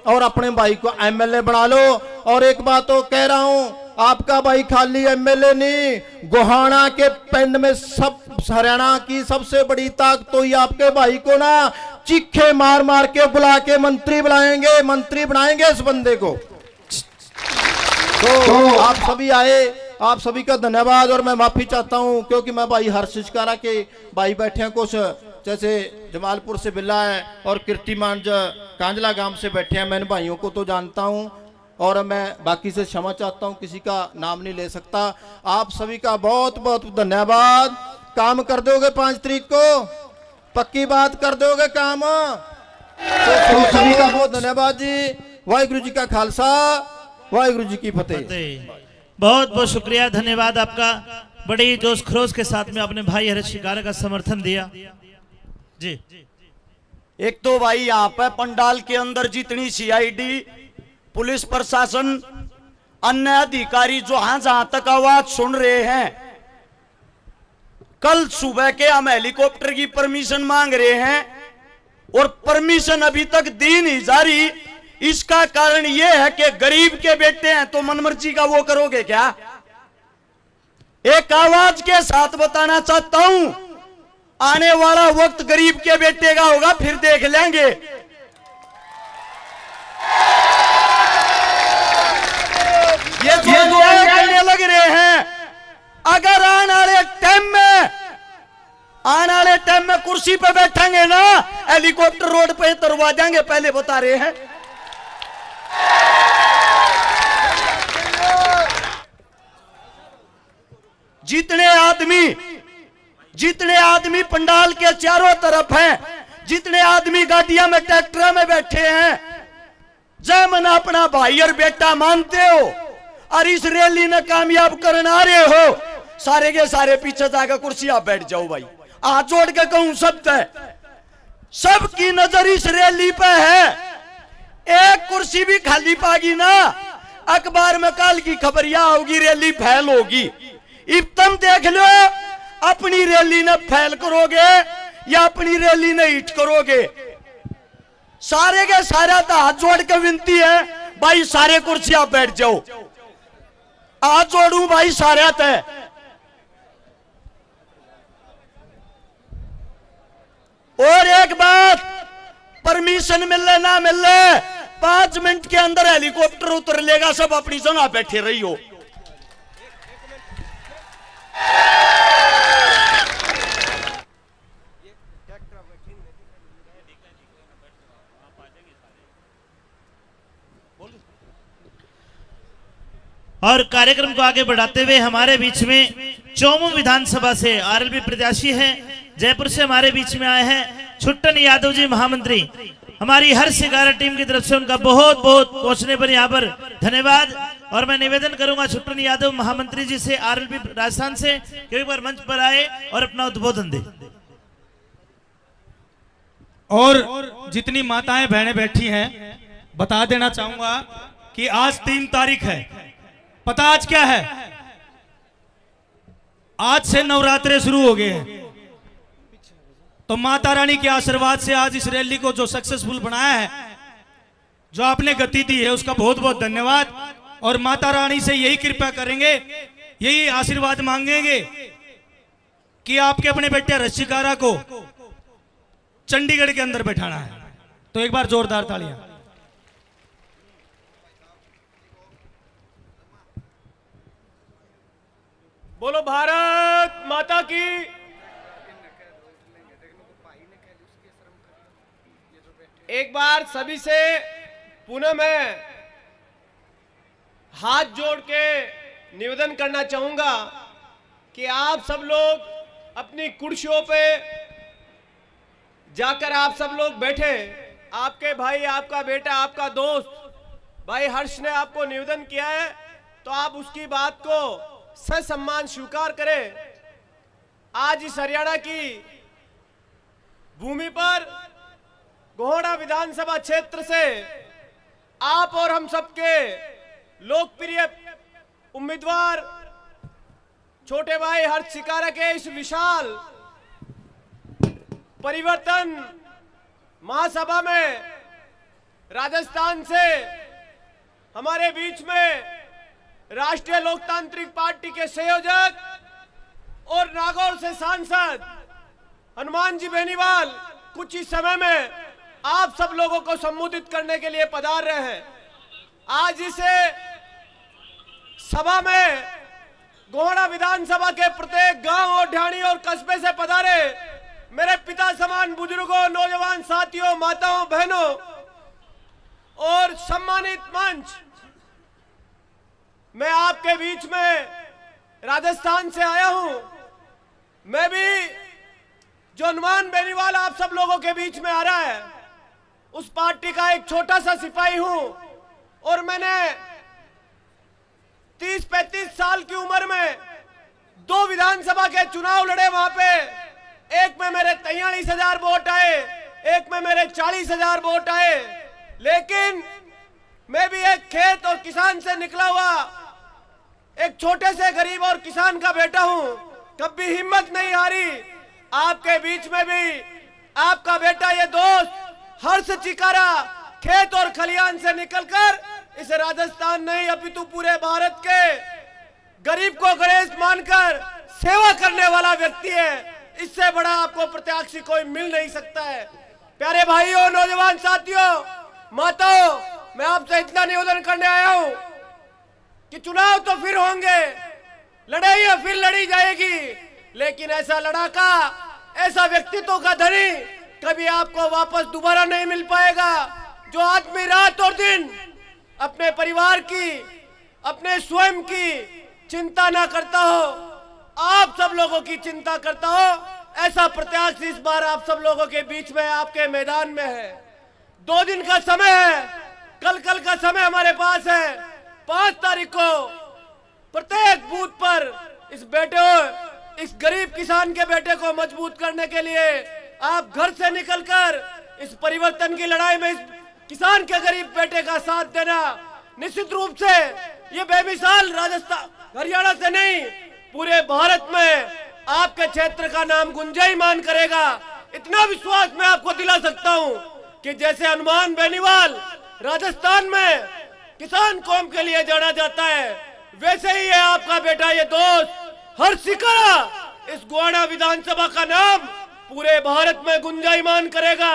और अपने भाई को एमएलए बना लो। और एक बात तो कह रहा हूं, आपका भाई खाली एमएलए नहीं, गोहाना के पिंड में सब हरियाणा की सबसे बड़ी ताकत तो ही आपके भाई को ना चीखे मार मार के बुला के मंत्री बुलाएंगे, मंत्री बनाएंगे इस बंदे को। तो आप सभी आए, आप सभी का धन्यवाद। और मैं माफी चाहता हूं क्योंकि मैं भाई हर्षित शिकारा के भाई बैठे हैं, कुछ जैसे जमालपुर से बिल्ला है और कीर्तिमान कांजला गांव से बैठे हैं। मैं इन भाइयों को तो जानता हूं और मैं बाकी से क्षमा चाहता हूं, किसी का नाम नहीं ले सकता। आप सभी का बहुत बहुत धन्यवाद। काम कर दोगे 5 तारीख को, पक्की बात कर दोगे काम। तो सभी का बहुत धन्यवाद जी। वाहिगुरु जी का खालसा, वाहिगुरु जी की फतेह। बहुत बहुत शुक्रिया, धन्यवाद आपका। बड़ी जोश खरोश के साथ में अपने भाई हर्षित शिकारा का समर्थन दिया जी। एक तो भाई यहाँ पे पंडाल के अंदर जितनी सीआईडी, पुलिस प्रशासन, अन्य अधिकारी जहां जहां तक आवाज सुन रहे हैं, कल सुबह के हम हेलीकॉप्टर की परमिशन मांग रहे हैं और परमिशन अभी तक दी नहीं जा रही। इसका कारण यह है कि गरीब के बेटे हैं तो मनमर्जी का वो करोगे क्या? एक आवाज के साथ बताना चाहता हूं, आने वाला वक्त गरीब के बेटे का होगा, फिर देख लेंगे। ये जो करने लग रहे हैं, अगर आने वाले टाइम में कुर्सी पे बैठेंगे ना, हेलीकॉप्टर रोड पे उतरवा देंगे, पहले बता रहे हैं। जितने आदमी पंडाल के चारों तरफ हैं, जितने आदमी गाड़ियां में, ट्रैक्टर में बैठे हैं, जय मन अपना भाई और बेटा मानते हो और इस रैली ने कामयाब करने आ रहे हो, सारे के सारे पीछे जाकर कुर्सी आप बैठ जाओ भाई। हाथ जोड़ के कहूं सबकी नजर इस रैली पे है। एक कुर्सी भी खाली पागी ना, अखबार में कल की खबरिया होगी, रैली फैल होगी। अब तुम देख लो, अपनी रैली ने फैल करोगे या अपनी रैली ने हिट करोगे। सारे के सारे तो हाथ जोड़ के विनती है भाई, सारे कुर्सी आप बैठ जाओ। हाथ जोड़ू भाई सारे तय। और एक बात, परमिशन मिले ना मिले, 5 मिनट के अंदर हेलीकॉप्टर उतर लेगा, सब अपनी जगह बैठे रही हो। और कार्यक्रम को आगे बढ़ाते हुए हमारे बीच में चौमू विधानसभा से आरएलपी प्रत्याशी हैं, जयपुर से हमारे बीच में आए हैं छुट्टन यादव जी महामंत्री। हमारी हर शिकारा टीम की तरफ से उनका बहुत बहुत पहुंचने पर यहाँ पर धन्यवाद। और मैं निवेदन करूंगा छुट्टन यादव महामंत्री जी से, आरएलपी राजस्थान से, कि एक बार मंच पर आए और अपना उद्बोधन दे। और जितनी माताएं बहनें बैठी हैं, बता देना चाहूंगा कि आज 3 तारीख है। पता आज क्या है? आज से नवरात्रे शुरू हो गए हैं। तो माता रानी के आशीर्वाद से आज इस रैली को जो सक्सेसफुल बनाया है, जो आपने गति दी है उसका बहुत बहुत धन्यवाद। और माता रानी से यही कृपा करेंगे, यही आशीर्वाद मांगेंगे कि आपके अपने बेटे रशिकारा को चंडीगढ़ के अंदर बैठाना है। तो एक बार जोरदार तालियां। बोलो भारत माता की। एक बार सभी से पुनः मैं हाथ जोड़ के निवेदन करना चाहूंगा कि आप सब लोग अपनी कुर्सियों पे जाकर आप सब लोग बैठे। आपके भाई, आपका बेटा, आपका दोस्त भाई हर्ष ने आपको निवेदन किया है तो आप उसकी बात को ससम्मान स्वीकार करें। आज इस हरियाणा की भूमि पर गोहड़ा विधानसभा क्षेत्र से आप और हम सबके लोकप्रिय उम्मीदवार छोटे भाई हर्ष शिकारा के इस विशाल परिवर्तन महासभा में राजस्थान से हमारे बीच में राष्ट्रीय लोकतांत्रिक पार्टी के संयोजक और नागौर से सांसद हनुमान जी बेनीवाल कुछ ही समय में आप सब लोगों को संबोधित करने के लिए पधार रहे हैं। आज इस सभा में गोहड़ा विधानसभा के प्रत्येक गांव और ढाणी और कस्बे से पधारे मेरे पिता समान बुजुर्गों, नौजवान साथियों, माताओं, बहनों और सम्मानित मंच, मैं आपके बीच में राजस्थान से आया हूं। मैं भी जो हनुमान बेनीवाल आप सब लोगों के बीच में आ रहा है उस पार्टी का एक छोटा सा सिपाही हूं और मैंने 30-35 साल की उम्र में 2 विधानसभा के चुनाव लड़े। वहां पे एक में मेरे 43,000 वोट आए, एक में मेरे 40,000 वोट आए। लेकिन मैं भी एक खेत और किसान से निकला हुआ एक छोटे से गरीब और किसान का बेटा हूं। कभी हिम्मत नहीं हारी। आपके बीच में भी आपका बेटा, ये दोस्त हर्ष चिकारा खेत और खलियान से निकलकर इस राजस्थान नहीं अपितु पूरे भारत के गरीब को गणेश मानकर सेवा करने वाला व्यक्ति है। इससे बड़ा आपको प्रत्याशी कोई मिल नहीं सकता है। प्यारे भाइयों, नौजवान साथियों, माताओं, मैं आपसे इतना निवेदन करने आया हूं कि चुनाव तो फिर होंगे, लड़ाई फिर लड़ी जाएगी, लेकिन ऐसा लड़ाका, ऐसा व्यक्तित्व का धनी कभी आपको वापस दोबारा नहीं मिल पाएगा। जो आदमी रात और दिन अपने परिवार की, अपने स्वयं की चिंता ना करता हो, आप सब लोगों की चिंता करता हो, ऐसा प्रत्याशी इस बार आप सब लोगों के बीच में आपके मैदान में है। 2 दिन का समय है, कल का समय हमारे पास है। 5 तारीख को प्रत्येक बूथ पर इस गरीब किसान के बेटे को मजबूत करने के लिए आप घर से निकलकर इस परिवर्तन की लड़ाई में इस किसान के गरीब बेटे का साथ देना। निश्चित रूप से ये बेमिसाल राजस्थान, हरियाणा से नहीं, पूरे भारत में आपके क्षेत्र का नाम गुंजायमान करेगा। इतना विश्वास मैं आपको दिला सकता हूं कि जैसे हनुमान बेनीवाल राजस्थान में किसान कौम के लिए जाना जाता है, वैसे ही है आपका बेटा, ये दोस्त हर्ष शिकारा इस गोहड़ा विधानसभा का नाम पूरे भारत में गुंजायमान करेगा।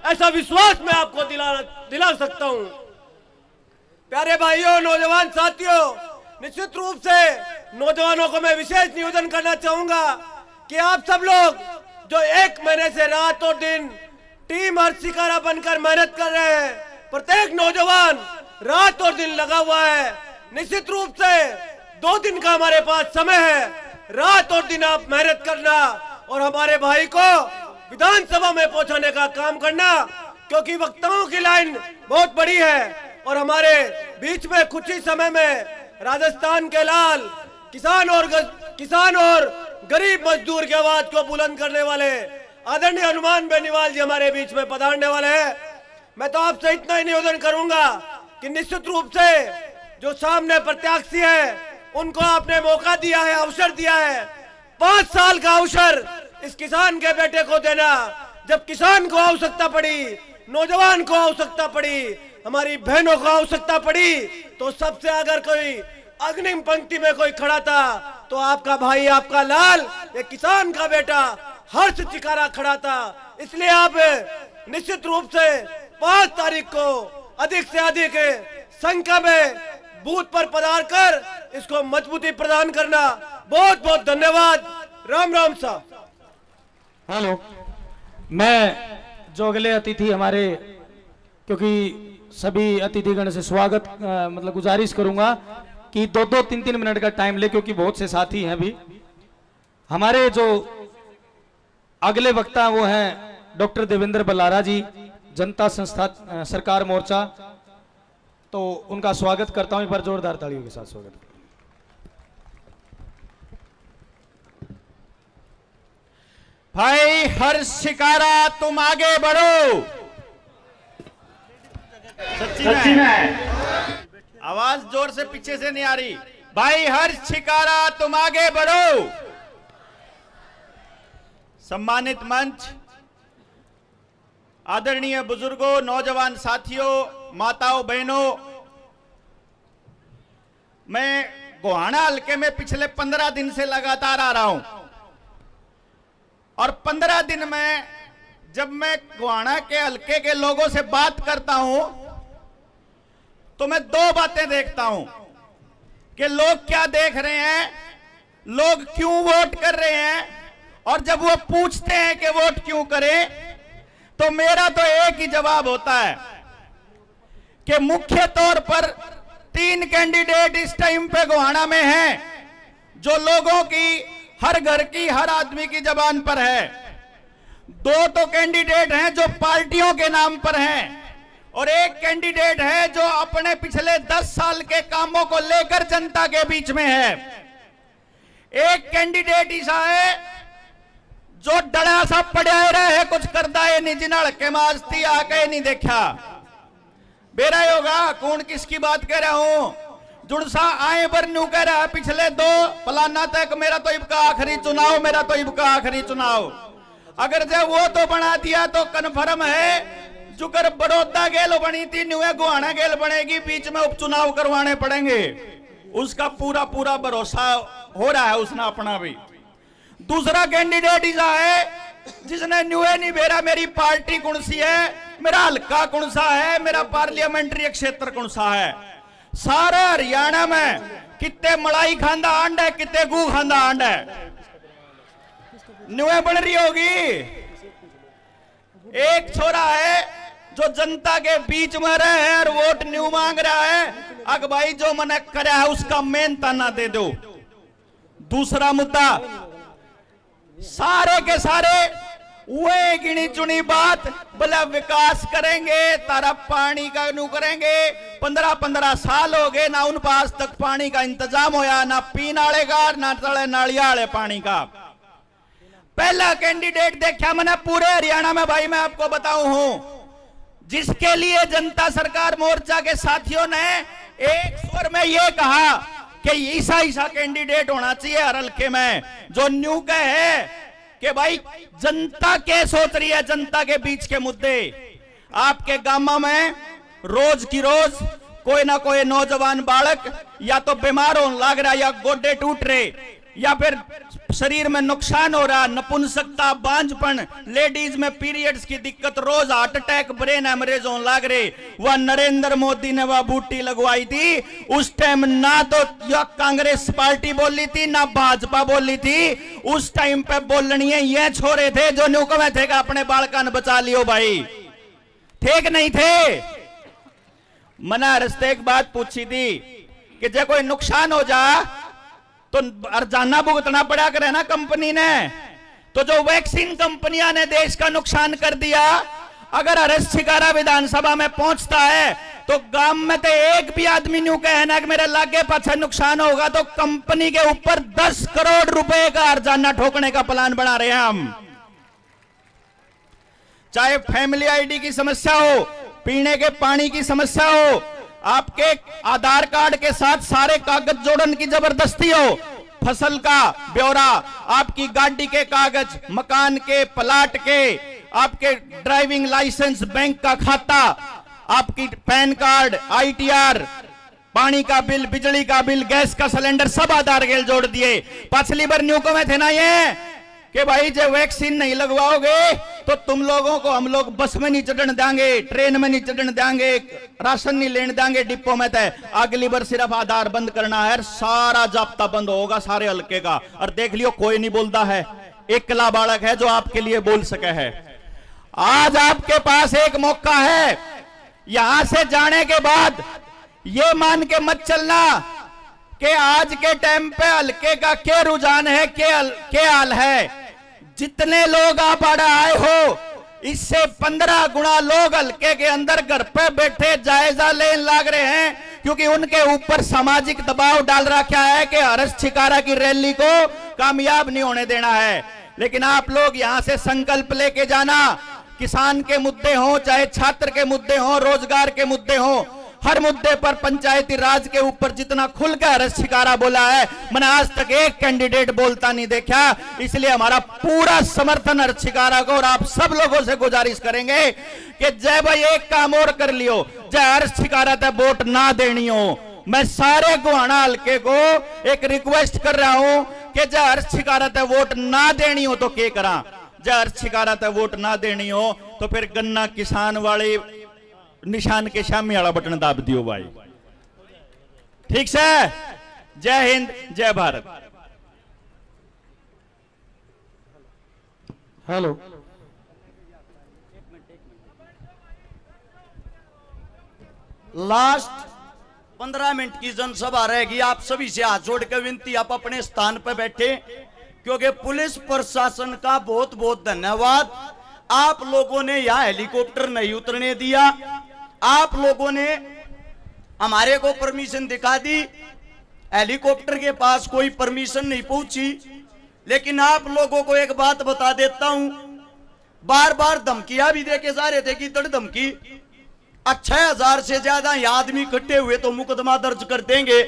ऐसा विश्वास मैं आपको दिला सकता हूं। प्यारे भाइयों, नौजवान साथियों, निश्चित रूप से नौजवानों को मैं विशेष निवेदन करना चाहूंगा कि आप सब लोग जो 1 महीने से रात और दिन टीम हर्ष शिकारा बनकर मेहनत कर रहे हैं, प्रत्येक नौजवान रात और दिन लगा हुआ है। निश्चित रूप से 2 दिन का हमारे पास समय है, रात और दिन आप मेहनत करना और हमारे भाई को विधानसभा में पहुंचाने का काम करना, क्योंकि वक्ताओं की लाइन बहुत बड़ी है और हमारे बीच में कुछ ही समय में राजस्थान के लाल किसान और गरीब मजदूर की आवाज को बुलंद करने वाले आदरणीय हनुमान बेनीवाल जी हमारे बीच में पधारने वाले हैं। मैं तो आपसे इतना ही निवेदन करूंगा कि निश्चित रूप से जो सामने प्रत्याशी है उनको आपने मौका दिया है, अवसर दिया है। 5 साल का अवसर इस किसान के बेटे को देना। जब किसान को आवश्यकता पड़ी, नौजवान को आवश्यकता पड़ी, हमारी बहनों को आवश्यकता पड़ी तो सबसे अगर कोई अग्निम पंक्ति में कोई खड़ा था तो आपका भाई, आपका लाल, ये किसान का बेटा हर्ष चिकारा खड़ा था। इसलिए आप निश्चित रूप से 5 तारीख को अधिक से अधिक संख्या में बूथ पर पधार कर इसको मजबूती प्रदान करना। बहुत बहुत धन्यवाद। राम राम साहब। हेलो, मैं जो अगले अतिथि हमारे, क्योंकि सभी अतिथिगण से स्वागत मतलब गुजारिश करूंगा कि 2-2, 3-3 मिनट का टाइम ले, क्योंकि बहुत से साथी हैं अभी। हमारे जो अगले वक्ता वो हैं डॉक्टर देवेंद्र बल्लारा जी, जनता संस्था सरकार मोर्चा, तो उनका स्वागत करता हूं। एक बार जोरदार तालियों के साथ स्वागत। भाई हर्ष शिकारा तुम आगे बढ़ो। सच्ची में आवाज जोर से पीछे से नहीं आ रही। भाई हर्ष शिकारा तुम आगे बढ़ो। सम्मानित मंच, आदरणीय बुजुर्गों, नौजवान साथियों, माताओं, बहनों, मैं गोहाना हल्के में पिछले 15 दिन से लगातार आ रहा हूं और 15 दिन में जब मैं गोहाना के हल्के के लोगों से बात करता हूं तो मैं 2 बातें देखता हूं कि लोग क्या देख रहे हैं, लोग क्यों वोट कर रहे हैं, और जब वो पूछते हैं कि वोट क्यों करें तो मेरा तो एक ही जवाब होता है कि मुख्य तौर पर 3 कैंडिडेट इस टाइम पे गोहाना में हैं जो लोगों की, हर घर की, हर आदमी की जबान पर है। 2 तो कैंडिडेट हैं जो पार्टियों के नाम पर हैं और एक कैंडिडेट है जो अपने पिछले 10 साल के कामों को लेकर जनता के बीच में है। एक कैंडिडेट ऐसा है जो डरा सा पड़ा रहे, कुछ करता है नहीं, जिन हड़के माजती आके नहीं देखा। बेरा होगा कौन किसकी बात कह रहा हूं। जुड़सा आए पर न्यू कह रहा है पिछले 2 फलाना तक मेरा तो इबका आखिरी चुनाव, मेरा तो इबका आखिरी चुनाव। अगर जब वो तो बना दिया तो कन्फर्म है जुकर बड़ौदा गेल बनी थी, न्यू गोहाना गेल बनेगी, बीच में उपचुनाव करवाने पड़ेंगे। उसका पूरा पूरा भरोसा हो रहा है उसने अपना भी। दूसरा कैंडिडेट ऐसा है जिसने न्यू नहीं बेरा मेरी पार्टी कौन सी है, मेरा हल्का कौन सा है, मेरा पार्लियामेंट्री क्षेत्र कौन सा है। सारा हरियाणा में कितने मलाई खांदा आंड है, कितने गू खांदा आंड है, न्यू बन रही होगी। एक छोरा है जो जनता के बीच में रहे है और वोट न्यू मांग रहा है, अग भाई जो मैंने करा है उसका मेन ताना दे दो। दूसरा मुद्दा, सारे के सारे वे गिनी चुनी बात, बोला विकास करेंगे, तारा पानी का नू करेंगे। 15-15 साल हो गए ना उन पास तक पानी का इंतजाम होया, ना पीने वाले का, ना तले नालिया वाले पानी का। पहला कैंडिडेट देखा मैंने पूरे हरियाणा में, भाई मैं आपको बताऊं हूं, जिसके लिए जनता सरकार मोर्चा के साथियों ने एक स्वर में यह कहा कि ऐसा कैंडिडेट होना चाहिए हर हल्के में जो न्यू का है कि भाई जनता क्या सोच रही है, जनता के बीच के मुद्दे। आपके गांव में रोज की रोज कोई ना कोई नौजवान बालक या तो बीमार होने लग रहा, या गोडे टूट रहे, या फिर शरीर में नुकसान हो रहा, नपुंसकता, बांझपन, लेडीज में पीरियड्स की दिक्कत, रोज हार्ट अटैक, ब्रेन हेमरेज होने लग रहे। वह नरेंद्र मोदी ने वह बूटी लगवाई थी, उस टाइम ना तो यह कांग्रेस पार्टी बोली थी ना भाजपा बोली थी, उस टाइम पे बोलनी है ये छोरे थे जो न्यूक में थे अपने बालकान बचा लियो भाई, ठीक नहीं थे। मना रस्ते एक बात पूछी थी कि जब कोई नुकसान हो जा तो अर्जाना भुगतना पड़ा करे ना कंपनी ने। तो जो वैक्सीन कंपनियां ने देश का नुकसान कर दिया, अगर हर्ष शिकारा विधानसभा में पहुंचता है तो गांव में तो एक भी आदमी न्यू कहना कि मेरे लागे पाछे नुकसान होगा तो कंपनी के ऊपर 10 करोड़ रुपए का अर्जाना ठोकने का प्लान बना रहे हैं हम। चाहे फैमिली आईडी की समस्या हो, पीने के पानी की समस्या हो, आपके आधार कार्ड के साथ सारे कागज जोड़न की जबरदस्ती हो, फसल का ब्यौरा, आपकी गाड़ी के कागज, मकान के, प्लाट के, आपके ड्राइविंग लाइसेंस, बैंक का खाता, आपकी पैन कार्ड, ITR, पानी का बिल, बिजली का बिल, गैस का सिलेंडर सब आधार गेल जोड़ दिए। पिछली बार न्यू को में थे ना ये कि भाई जब वैक्सीन नहीं लगवाओगे तो तुम लोगों को हम लोग बस में नहीं चढ़ने देंगे, ट्रेन में नहीं चढ़ने देंगे, राशन नहीं लेने देंगे डिपो में। तय अगली बार सिर्फ आधार बंद करना है, सारा जाब्ता बंद होगा सारे हल्के का। और देख लियो कोई नहीं बोलता है, एकला बालक है जो आपके लिए बोल सके है। आज आपके पास एक मौका है, यहां से जाने के बाद ये मान के मत चलना कि आज के टाइम पे हल्के का क्या रुझान है, क्या हाल है। जितने लोग आप आड़े आए हो, इससे 15 गुना लोग हल्के के अंदर घर पे बैठे जायजा लेने लग रहे हैं, क्योंकि उनके ऊपर सामाजिक दबाव डाल रखा है कि हर्ष छिकारा की रैली को कामयाब नहीं होने देना है। लेकिन आप लोग यहां से संकल्प लेके जाना, किसान के मुद्दे हो, चाहे छात्र के मुद्दे हो, रोजगार के मुद्दे हो, हर मुद्दे पर पंचायती राज के ऊपर जितना खुल कर हर्ष छिकारा बोला है, मैंने आज तक एक कैंडिडेट बोलता नहीं देखा। इसलिए हमारा पूरा समर्थन हर्ष छिकारा को, और आप सब लोगों से गुजारिश करेंगे कि जय भाई एक काम और कर लियो, जय हर्ष छिकारा तक वोट ना देनी हो। मैं सारे गोहाना हल्के को एक रिक्वेस्ट कर रहा हूं कि जय हर्ष छिकारा तक वोट ना देनी हो तो क्या करा। जय हर्ष छिकारा तक वोट ना देनी हो तो फिर गन्ना किसान वाले निशान के सामने वाला बटन दाब दियो भाई, ठीक से। जय हिंद, जय भारत। हेलो, लास्ट 15 मिनट की जनसभा रहेगी। आप सभी से हाथ जोड़ के विनती, आप अपने स्थान पर बैठे, क्योंकि पुलिस प्रशासन का बहुत बहुत धन्यवाद। आप लोगों ने यहां हेलीकॉप्टर नहीं उतरने दिया, आप लोगों ने हमारे को परमिशन दिखा दी, हेलीकॉप्टर के पास कोई परमिशन नहीं पहुंची। लेकिन आप लोगों को एक बात बता देता हूं, बार बार धमकियां भी देके जा रहे थे कि तड़ धमकी, 6000 से ज्यादा ये आदमी इकट्ठे हुए तो मुकदमा दर्ज कर देंगे।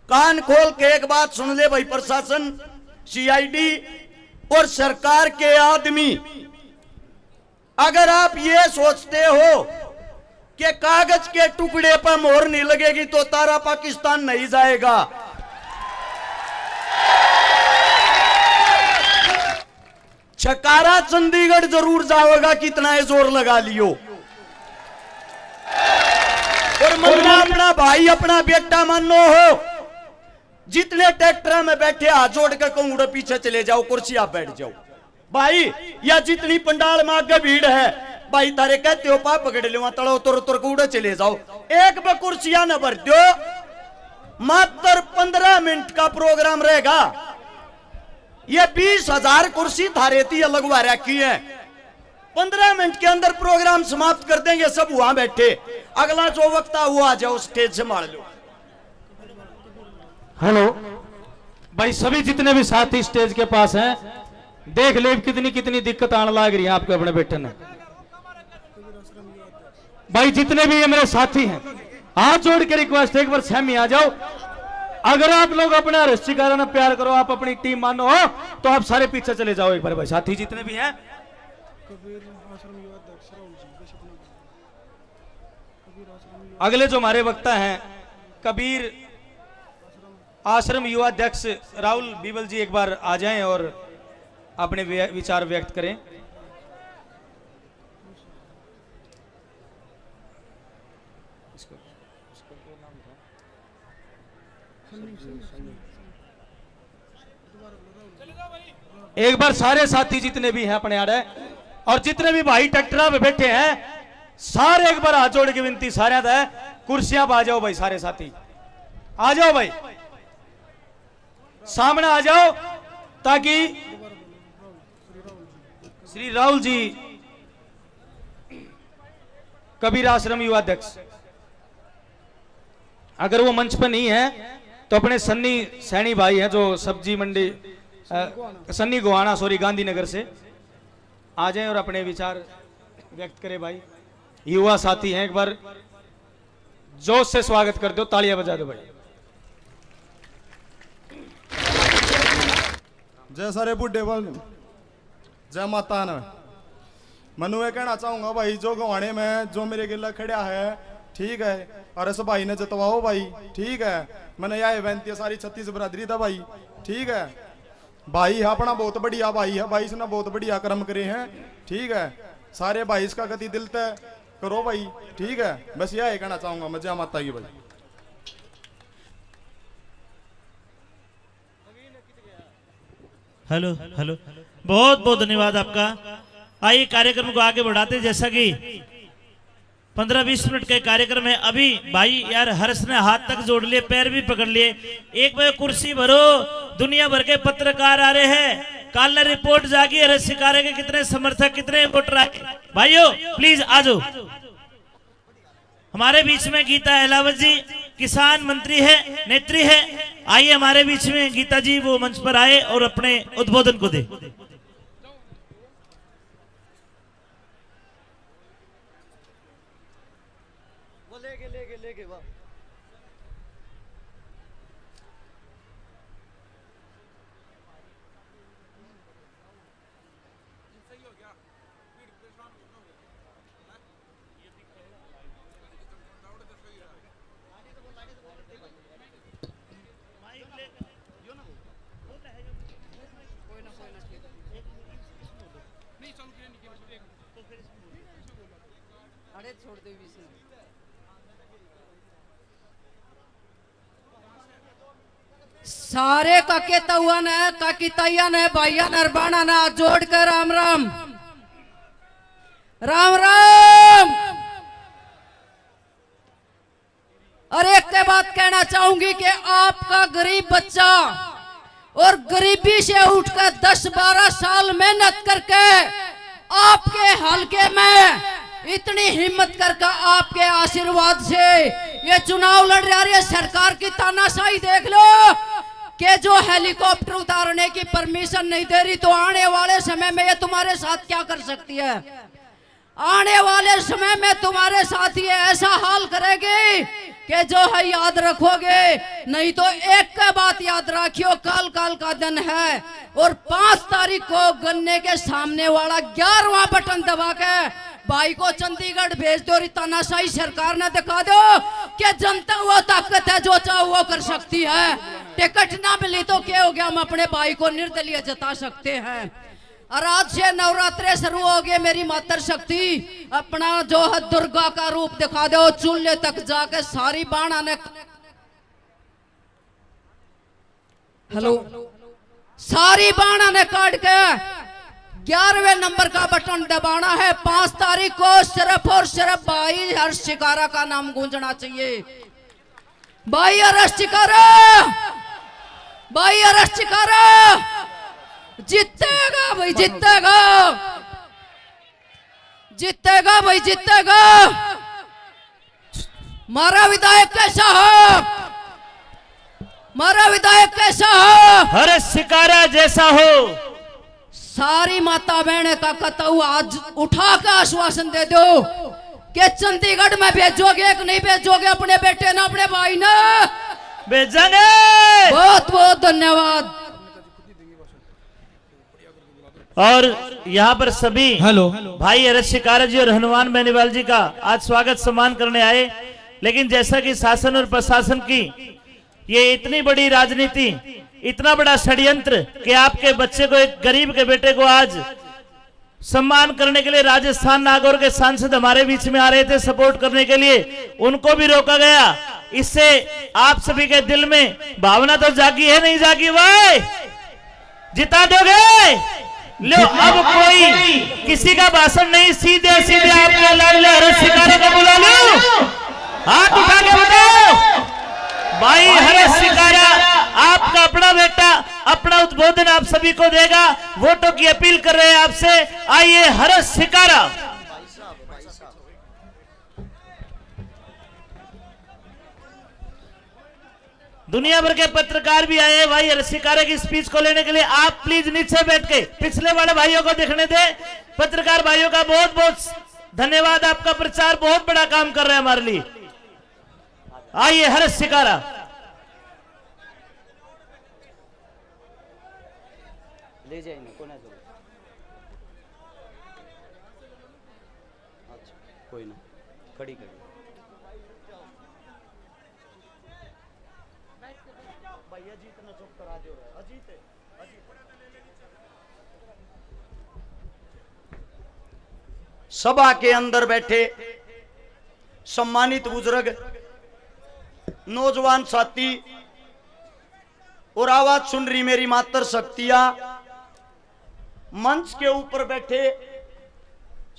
कान खोल के एक बात सुन ले भाई, प्रशासन, CID और सरकार के आदमी, अगर आप ये सोचते हो कि कागज के टुकड़े पर मोहर नहीं लगेगी तो तारा पाकिस्तान नहीं जाएगा, छकारा चंडीगढ़ जरूर जाओगा, कितना है जोर लगा लियो। और मन्ना अपना भाई अपना बेटा मानो हो, जितने ट्रैक्टर में बैठे हाथ जोड़ कर कहूं पीछे चले जाओ, कुर्सी आप बैठ जाओ भाई। या जितनी पंडाल में आगे भीड़ है भाई, तारे कहते हो पा पकड़ लो, तड़ो तुर तुर कूड़े चले जाओ, एक पे कुर्सियां न भर दो। मात्र 15 मिनट का प्रोग्राम रहेगा। ये 20,000 कुर्सी थारे थी लगवा रखी है, 15 मिनट के अंदर प्रोग्राम समाप्त कर देंगे, सब वहां बैठे। अगला जो वक्ता वो आ जाओ, स्टेज से मार लो। हेलो भाई, सभी जितने भी साथी स्टेज के पास हैं, देख ले कितनी कितनी दिक्कत आने लग रही है आपको अपने बेटे ने। भाई जितने भी ये मेरे साथी हैं, हाथ जोड़ के रिक्वेस्ट, एक बार सहमी आ जाओ। अगर आप लोग अपना हर्ष छिकारा ना प्यार करो, आप अपनी टीम मानो हो, तो आप सारे पीछे चले जाओ एक बार भाई, साथी जितने भी हैं। अगले जो हमारे वक्ता हैं, कबीर आश्रम युवा अध्यक्ष राहुल बीबल जी एक बार आ जाएं और अपने विचार व्यक्त करें। एक बार सारे साथी जितने भी हैं अपने आड़े, और जितने भी भाई ट्रैक्टर पे बैठे हैं, सारे एक बार हाथ जोड़ के विनती सारे है, कुर्सियां पे आ जाओ भाई, सारे साथी आ जाओ भाई, सामने आ जाओ, ताकि श्री राहुल जी कबीर आश्रम युवा अध्यक्ष, अगर वो मंच पर नहीं है तो अपने सन्नी सैनी भाई हैं जो सब्जी मंडी सन्नी गोहाना गांधीनगर से आ जाएं और अपने विचार व्यक्त करें। भाई युवा साथी हैं, एक बार जोश से स्वागत कर दो, तालियां बजा दो भाई। जय सारे बुढ़े बोल, जय माता न। मनु ये कहना चाहूंगा भाई, जो गवाने में जो मेरे गिला खड़ा है, ठीक है, और इस भाई ने जतवाओ भाई, ठीक है। मैंने यह इवेंट सारी 36 बरादरी था भाई, ठीक है। भाई अपना बहुत बढ़िया भाई है भाई, इसने बहुत बढ़िया कर्म करे हैं, ठीक है। सारे भाई इसका गति दिल तय करो भाई, ठीक है। बस यह कहना चाहूंगा मैं, जय माता की भाई। हेलो हेलो, बहुत बहुत धन्यवाद आपका। आइए कार्यक्रम को आगे बढ़ाते, जैसा कि 15-20 मिनट के कार्यक्रम है। अभी भाई यार हर्ष ने हाथ तक जोड़ लिए, पैर भी पकड़ लिए। एक बार कुर्सी भरो, दुनिया भर के पत्रकार आ रहे हैं। कल ने रिपोर्ट जागी हर्ष शिकारे के कितने समर्थक, कितने वोटर आए। भाइयों प्लीज आ जाओ। हमारे बीच में गीता अहलावत जी किसान मंत्री है, नेत्री है। आइए हमारे बीच में गीता जी वो मंच पर आए और अपने उद्बोधन को दे। सारे काके तउआ ने, काकी तैया ने, भाइया ने, बाणा ने जोड़ कर राम राम राम राम। और एक के बात कहना चाहूंगी कि आपका गरीब बच्चा और गरीबी से उठकर 10-12 साल मेहनत करके आपके हलके में इतनी हिम्मत करके आपके आशीर्वाद से ये चुनाव लड़ रही है। सरकार की तानाशाही देख लो कि जो हेलीकॉप्टर उतारने की परमिशन नहीं दे रही, तो आने वाले समय में ये तुम्हारे साथ क्या कर सकती है। आने वाले समय में तुम्हारे साथ ये ऐसा हाल करेगी कि जो है याद रखोगे। नहीं तो एक का बात याद रखियो, काल काल का दिन है और 5 तारीख को गन्ने के सामने वाला 11वां बटन दबा के भाई को चंडीगढ़ भेज दो। और तानाशाही सरकार ने दिखा दो कि जनता वो ताकत है जो चाहे वो कर सकती है। टिकट ना मिली तो क्या हो गया, हम अपने भाई को निर्दलीय जता सकते हैं। और आज से नवरात्रे शुरू हो गए। मेरी मातर शक्ति अपना जो है दुर्गा का रूप दिखा दो। चूल्हे तक जाके सारी बाणा ने, हेलो, सारी बाणा ने काट के 11वें नंबर का बटन दबाना है। 5 तारीख को सिर्फ और सिर्फ भाई हर्ष शिकारा का नाम गूंजना चाहिए। भाई हर्ष शिकारा, भाई हर्ष शिकारा जीतेगा भाई, जीतेगा, जीतेगा भाई, जीतेगा। मारा विधायक कैसा हो, मारा विधायक कैसा हो, हर्ष शिकारा जैसा हो। सारी माता बहन का कतऊ आज उठा के आश्वासन दे दो कि चंडीगढ़ में भेजोगे कि नहीं भेजोगे अपने बेटे ना, अपने भाई ना? भेजेंगे। बहुत बहुत धन्यवाद। और यहाँ पर सभी हेलो भाई हर्ष शिकारा जी और हनुमान बेनीवाल जी का आज स्वागत सम्मान करने आए। लेकिन जैसा कि शासन और प्रशासन की ये इतनी बड़ी राजनीति, इतना बड़ा षड्यंत्र कि आपके बच्चे को, एक गरीब के बेटे को आज सम्मान करने के लिए राजस्थान नागौर के सांसद हमारे बीच में आ रहे थे सपोर्ट करने के लिए, उनको भी रोका गया। इससे आप सभी के दिल में भावना तो जागी है, नहीं जागी भाई? जिता दोगे? लो, अब कोई किसी का भाषण नहीं, सीधे सीधे आपके लाडले हर्ष शिकारा को बुला लो। हाथ उठा के बताओ भाई हर्ष शिकारा आपका अपना बेटा अपना उद्बोधन आप सभी को देगा। वोटों की अपील कर रहे हैं आपसे, आइए हर्ष शिकारा। दुनिया भर के पत्रकार भी आए हैं भाई हर्ष शिकारा की स्पीच को लेने के लिए। आप प्लीज नीचे बैठ के पिछले वाले भाइयों को देखने दे। पत्रकार भाइयों का बहुत बहुत धन्यवाद, आपका प्रचार बहुत बड़ा काम कर रहे हैं हमारे लिए। आइए हर्ष शिकारा। ले जाइए कोई ना, खड़ी खड़ी भाई अजीत ने चुप करा दियो। अजीत सभा के अंदर बैठे सम्मानित बुजुर्ग, नौजवान साथी और आवाज सुन रही मेरी मातर शक्तियां, मंच के ऊपर बैठे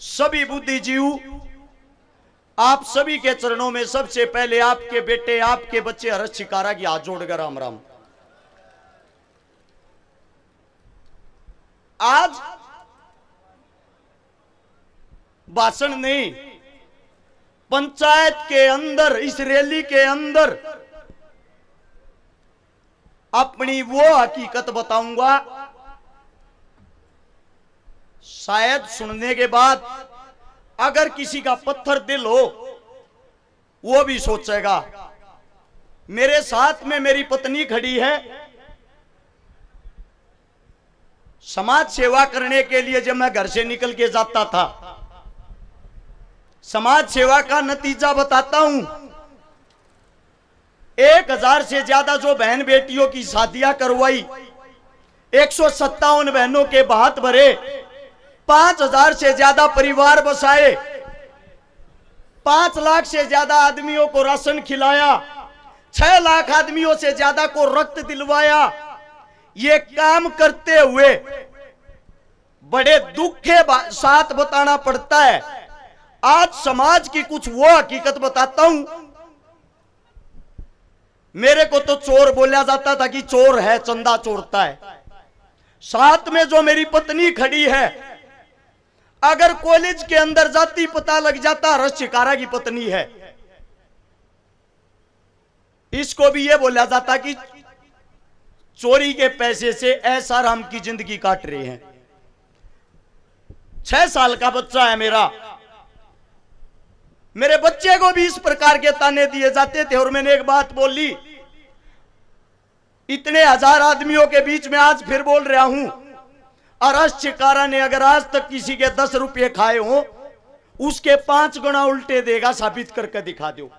सभी बुद्धिजीव, आप सभी के चरणों में सबसे पहले आपके बेटे, आपके बच्चे हर्ष चिकारा की हाथ जोड़कर राम राम। आज भाषण नहीं, पंचायत के अंदर इस रैली के अंदर अपनी वो हकीकत बताऊंगा, शायद सुनने के बाद अगर किसी का पत्थर दिल हो वो भी सोचेगा। मेरे साथ में मेरी पत्नी खड़ी है। समाज सेवा करने के लिए जब मैं घर से निकल के जाता था, समाज सेवा का नतीजा बताता हूं। 1000 से ज्यादा जो बहन बेटियों की शादियां करवाई, 157 बहनों के हाथ भरे, 5000 से ज्यादा परिवार बसाए, 5 लाख से ज्यादा आदमियों को राशन खिलाया, 6 लाख आदमियों से ज्यादा को रक्त दिलवाया। ये काम करते हुए बड़े दुख के साथ बताना पड़ता है। आज समाज की कुछ वो हकीकत बताता हूं। मेरे को तो चोर बोला जाता था कि चोर है, चंदा चोरता है। साथ में जो मेरी पत्नी खड़ी है, अगर कॉलेज के अंदर जाती पता लग जाता हर्ष चिकारा की पत्नी है। इसको भी ये बोला जाता कि चोरी के पैसे से ऐसा राम की जिंदगी काट रहे हैं। 6 साल का बच्चा है मेरा। मेरे बच्चे को भी इस प्रकार के ताने दिए जाते थे। और मैंने एक बात बोली, इतने 1000 आदमियों के बीच में आज फिर बोल रहा हूं, हर्ष चिकारा ने अगर आज तक किसी के 10 रुपये खाए हो, उसके 5 गुना उल्टे देगा। साबित करके दिखा दो।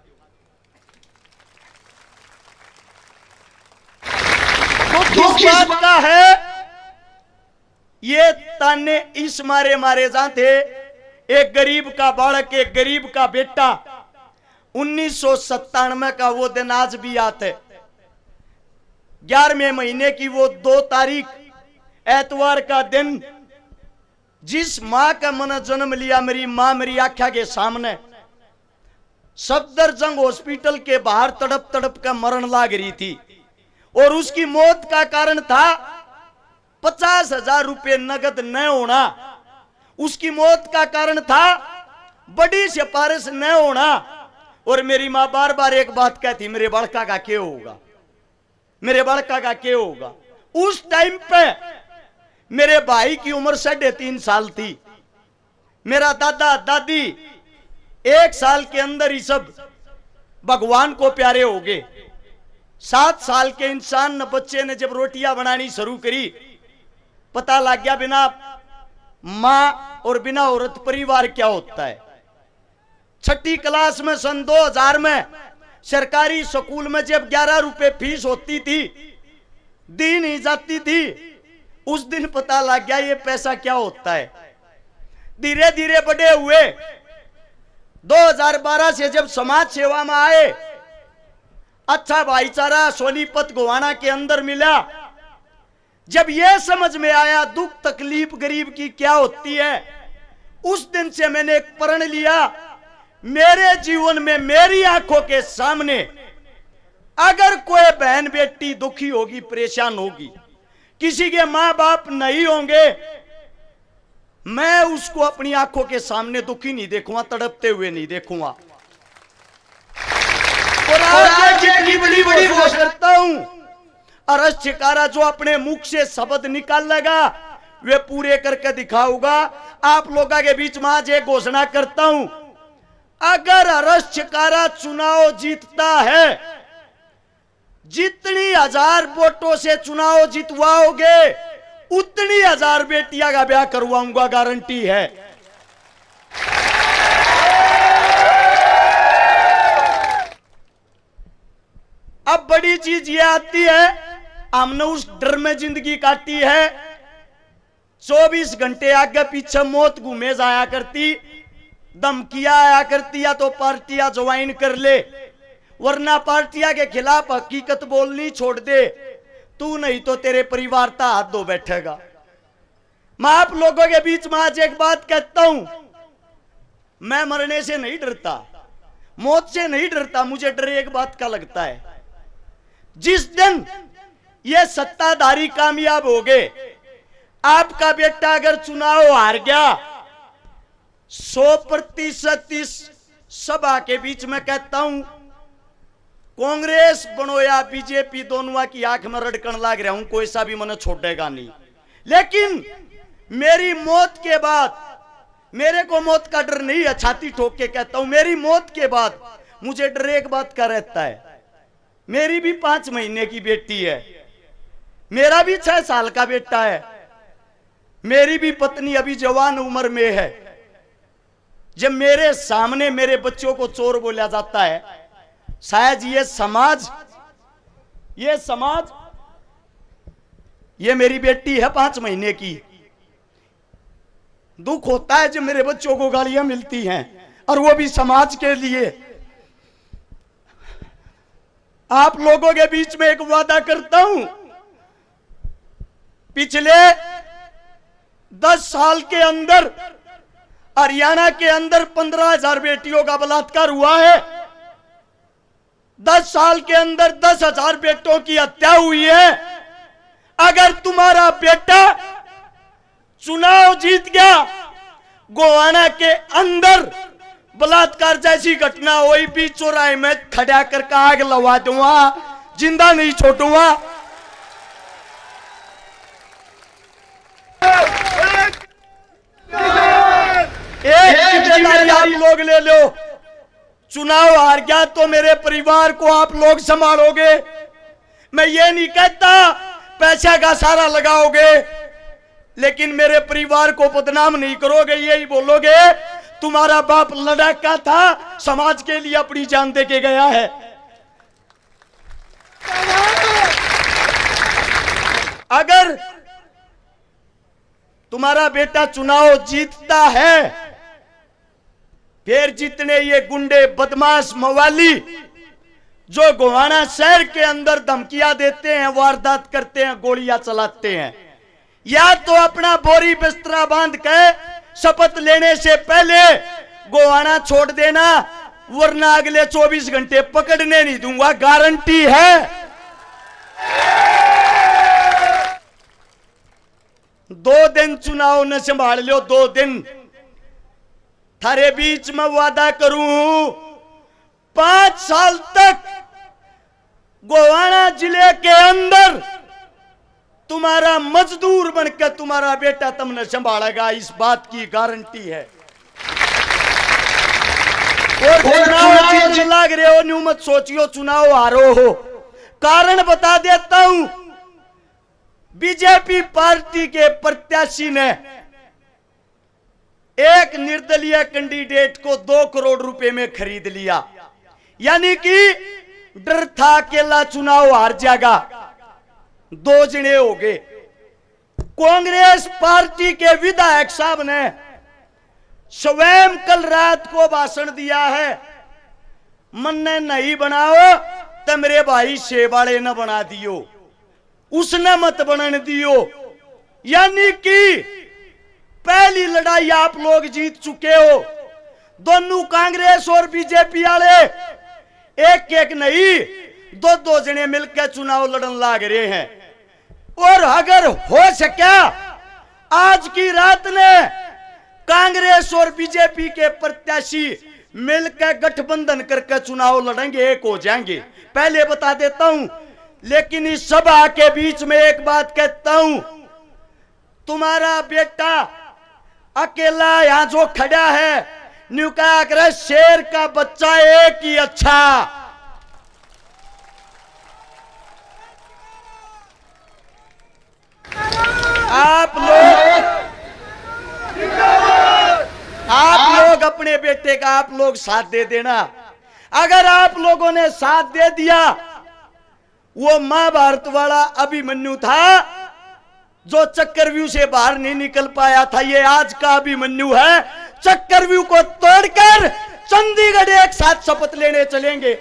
तो किस बात का है? ये ताने इस मारे जाते। एक गरीब का बालक, एक गरीब का बेटा, 1997 का वो दिन आज भी याद है। 11वें महीने की वो 2 तारीख एतवार का दिन, जिस मां का मन जन्म लिया, मेरी मां मेरी आंखों के सामने सफदरजंग हॉस्पिटल के बाहर तड़प तड़प का मरण लाग रही थी। और उसकी मौत का कारण था 50,000 रुपये नगद न होना। उसकी मौत का कारण था बड़ी सिफारिश न होना। और मेरी मां बार बार एक बात कहती, मेरे बड़का का क्या होगा, मेरे बड़का का क्या होगा। उस टाइम पे मेरे भाई की उम्र 3.5 साल थी। मेरा दादा दादी 1 साल के अंदर ही सब भगवान को प्यारे हो गए। 7 साल के इंसान बच्चे ने जब रोटियां बनानी शुरू करी, पता लग गया बिना मां और बिना औरत परिवार क्या होता है। 6ठी क्लास में सन 2000 में सरकारी स्कूल में जब 11 रुपए फीस होती थी, दी नहीं जाती थी, उस दिन पता लग गया ये पैसा क्या होता है। धीरे धीरे बड़े हुए। 2012 से जब समाज सेवा में आए, अच्छा भाईचारा सोनीपत गोवाना के अंदर मिला। जब यह समझ में आया दुख तकलीफ गरीब की क्या होती है, उस दिन से मैंने एक प्रण लिया, मेरे जीवन में मेरी आंखों के सामने अगर कोई बहन बेटी दुखी होगी, परेशान होगी, किसी के मां बाप नहीं होंगे, मैं उसको अपनी आंखों के सामने दुखी नहीं देखूंगा, तड़पते हुए नहीं देखूंगा। और आज जितनी बड़ी बड़ी घोषणा करता हूं, हर्ष चिकारा जो अपने मुख से शब्द निकाल लेगा वे पूरे करके दिखाऊंगा। आप लोगों के बीच में आज एक घोषणा करता हूं, अगर हर्ष चिकारा चुनाव जीतता है, जितनी 1000 वोटों से चुनाव जितवाओगे, उतनी 1000 बेटियां का ब्याह करवाऊंगा, गारंटी है। बड़ी चीज ये आती है, हमने उस डर में जिंदगी काटी है। 24 घंटे आगे पीछे मौत घूमे जाया करती, धमकियां आया करती, या तो पार्टियां ज्वाइन कर ले, वरना पार्टियां के खिलाफ हकीकत बोलनी छोड़ दे, तू नहीं तो तेरे परिवार का हाथ धो बैठेगा। मैं आप लोगों के बीच में आज एक बात कहता हूं, मैं मरने से नहीं डरता, मौत से नहीं डरता, मुझे डर एक बात का लगता है, जिस दिन ये सत्ताधारी कामयाब हो गए, आपका बेटा अगर चुनाव हार गया, 100% इस सभा के बीच में कहता हूं, कांग्रेस बनो या बीजेपी, दोनों की आंख में रड़कन लाग रहा हूं, कोई सा भी मने छोड़ेगा नहीं। लेकिन मेरी मौत के बाद, मेरे को मौत का डर नहीं है, छाती ठोक के कहता हूं, मेरी मौत के बाद मुझे डर एक बात का रहता है, मेरी भी 5 महीने की बेटी है, मेरा भी 6 साल का बेटा है, मेरी भी पत्नी अभी जवान उम्र में है। जब मेरे सामने मेरे बच्चों को चोर बोला जाता है, शायद ये समाज, ये मेरी बेटी है 5 महीने की, दुख होता है जब मेरे बच्चों को गालियां मिलती हैं, और वो भी समाज के लिए। आप लोगों के बीच में एक वादा करता हूं, पिछले 10 साल के अंदर हरियाणा के अंदर 15,000 बेटियों का बलात्कार हुआ है, 10 साल के अंदर 10,000 बेटों की हत्या हुई है। अगर तुम्हारा बेटा चुनाव जीत गया, गोवाना के अंदर बलात्कार जैसी घटना हुई भी, चौराहे में खड़ा करके आग लगा दूंगा, जिंदा नहीं छोड़ूंगा। एक जिम्मेदारी आप लोग ले लो, चुनाव हार गया तो मेरे परिवार को आप लोग संभालोगे। मैं ये नहीं कहता पैसा का सारा लगाओगे, लेकिन मेरे परिवार को बदनाम नहीं करोगे, यही बोलोगे तुम्हारा बाप लड़ाका था, समाज के लिए अपनी जान दे के गया है। अगर तुम्हारा बेटा चुनाव जीतता है, फिर जितने ये गुंडे बदमाश मवाली जो गोवाना शहर के अंदर धमकियां देते हैं, वारदात करते हैं, गोलियां चलाते हैं, या तो अपना बोरी बिस्तरा बांध के शपथ लेने से पहले गोवाना छोड़ देना, वरना अगले 24 घंटे पकड़ने नहीं दूंगा, गारंटी है। 2 दिन चुनाव न संभाल लो, 2 दिन थारे बीच में वादा करूं, 5 साल तक गोवाना जिले के अंदर तुम्हारा मजदूर बनकर तुम्हारा बेटा तुमने संभालेगा, इस बात की गारंटी है। और चुनाव जीतने लग रहे हो, न्यू मत सोचियो चुनाव हारो हो। कारण बता देता हूं, बीजेपी पार्टी के प्रत्याशी ने एक निर्दलीय कैंडिडेट को 2 करोड़ रुपए में खरीद लिया, यानी कि डर था अकेला चुनाव हार जाएगा, 2 जने हो गए। कांग्रेस पार्टी के विधायक साहब ने स्वयं कल रात को भाषण दिया है, मन ने नहीं बनाओ तो मेरे भाई शेवाड़े न बना दियो, उसने मत बनने दियो। यानी कि पहली लड़ाई आप लोग जीत चुके हो। दोनों कांग्रेस और बीजेपी वाले एक एक नहीं 2-2 जने मिलकर चुनाव लड़न लाग रहे हैं। और अगर हो सका आज की रात ने कांग्रेस और बीजेपी के प्रत्याशी मिलकर गठबंधन करके चुनाव लड़ेंगे, एक हो जाएंगे, पहले बता देता हूं। लेकिन इस सभा के बीच में एक बात कहता हूं, तुम्हारा बेटा अकेला यहां जो खड़ा है, न्यू कहा करे शेर का बच्चा एक ही अच्छा। आप लोग अपने बेटे का आप लोग साथ दे देना। अगर आप लोगों ने साथ दे दिया वो महाभारत वाला अभिमन्यु था जो चक्रव्यूह से बाहर नहीं निकल पाया था। ये आज का अभिमन्यु है, चक्रव्यूह को तोड़कर चंडीगढ़ एक साथ शपथ लेने चलेंगे।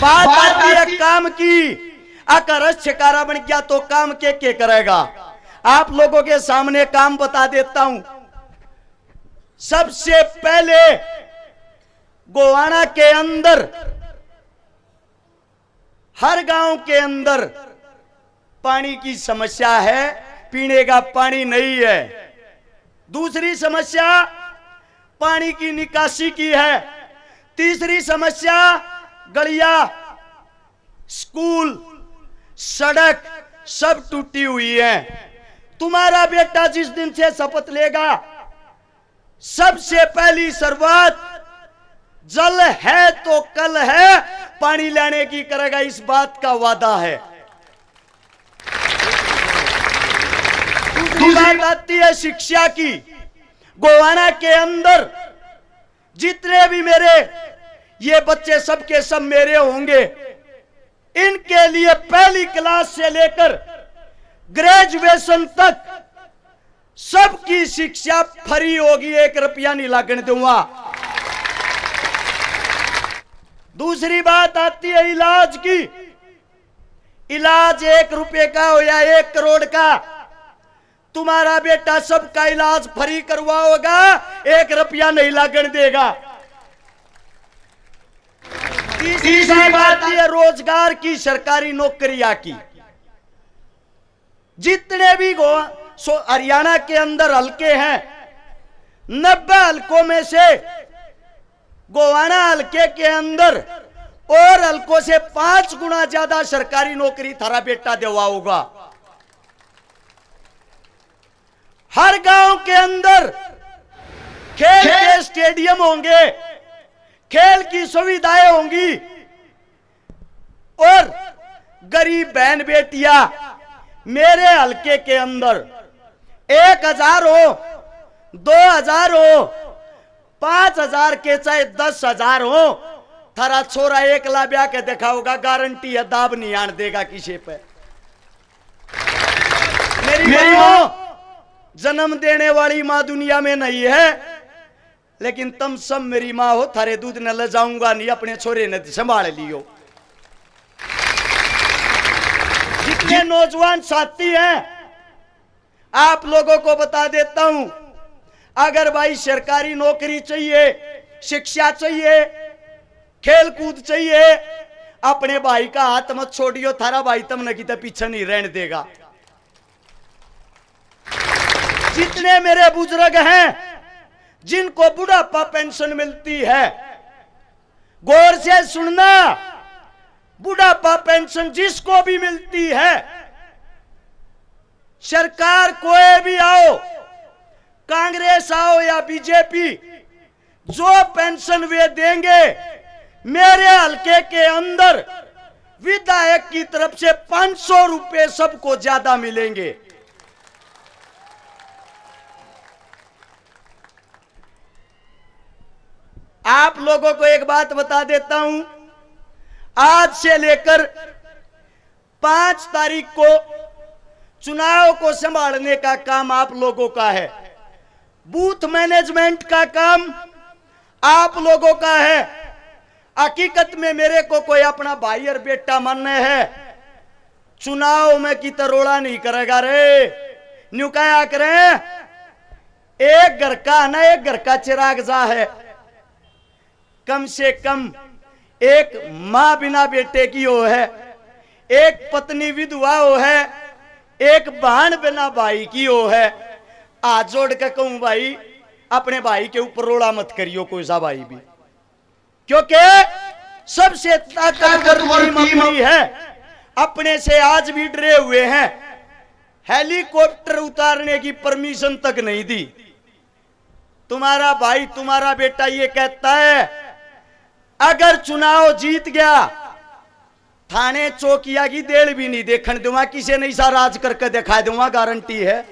बात आती है काम की, अगर शिकारा बन गया तो काम के करेगा। आप लोगों के सामने काम बता देता हूं। सबसे पहले गोवाना के अंदर, हर गांव के अंदर पानी की समस्या है, पीने का पानी नहीं है। दूसरी समस्या पानी की निकासी की है। तीसरी समस्या गलिया, स्कूल, सड़क सब टूटी हुई है। तुम्हारा बेटा जिस दिन से शपथ लेगा, सबसे पहली शुरुआत जल है तो कल है पानी लाने की करेगा, इस बात का वादा है। दूसरी बात आती है शिक्षा की। गोवाना के अंदर जितने भी मेरे ये बच्चे सबके सब मेरे होंगे, इनके लिए पहली क्लास से लेकर ग्रेजुएशन तक सबकी शिक्षा फ्री होगी, 1 रुपया नहीं लागने दूंगा। दूसरी बात आती है इलाज की। इलाज 1 रुपए का हो या 1 करोड़ का, तुम्हारा बेटा सबका इलाज फ्री करवाओगा, 1 रुपया नहीं लागने देगा। तीसरी बात है रोजगार की, सरकारी नौकरियां की। जितने भी हरियाणा के अंदर हलके हैं, 90 हलकों में से गोवाना हलके के अंदर और हलकों से 5 गुना ज्यादा सरकारी नौकरी थारा बेटा दिलवाओगा। हर गांव के अंदर खेल के स्टेडियम होंगे, खेल की सुविधाएं होंगी, और गरीब बहन बेटियां मेरे हलके के अंदर 1000 हो, 2000 हो, 5000 के चाहे 10,000 हो, थारा छोरा 1 लाख ब्याह के दिखाओगा, गारंटी है दाब नहीं आन देगा किसी पे। मेरी मां जन्म देने वाली मां दुनिया में नहीं है, लेकिन तुम सब मेरी मां हो, थारे दूध न ले जाऊंगा नहीं, अपने छोरे ने संभाल लियो। जितने नौजवान साथी हैं, आप लोगों को बता देता हूं, अगर भाई सरकारी नौकरी चाहिए, शिक्षा चाहिए, खेल कूद चाहिए, अपने भाई का हाथ मत छोड़ियो, थारा भाई तुमने की तो पीछे नहीं रहने देगा। जितने मेरे बुजुर्ग हैं जिनको बुढ़ापा पेंशन मिलती है, गौर से सुनना, बुढ़ापा पेंशन जिसको भी मिलती है, सरकार कोई भी आओ, कांग्रेस आओ या बीजेपी, जो पेंशन वे देंगे, मेरे हलके के अंदर विधायक की तरफ से 500 रुपए सबको ज्यादा मिलेंगे। आप लोगों को एक बात बता देता हूं, आज से लेकर 5 तारीख को चुनाव को संभालने का काम आप लोगों का है। बूथ मैनेजमेंट का काम आप लोगों का है। हकीकत में मेरे को कोई अपना भाई और बेटा मानने है, चुनाव में की तरोड़ा नहीं करेगा रे। न्यू क्या करें, एक घर का ना एक घर का चिराग जा है, कम से कम एक मां बिना बेटे की हो है, एक पत्नी विधवा हो है, एक बहन बिना भाई की हो है। हाथ जोड़ के कहूं भाई, अपने भाई के ऊपर रोड़ा मत करियो कोई सा भाई भी, क्योंकि सबसे ताकतवर टीम है। अपने से आज भी डरे हुए हैं, हेलीकॉप्टर उतारने की परमिशन तक नहीं दी। तुम्हारा भाई तुम्हारा बेटा ये कहता है, अगर चुनाव जीत गया, थाने चौकिया की देर भी नहीं देखने दूंगा, किसी ने ऐसा राज करके दिखा दूंगा, गारंटी है।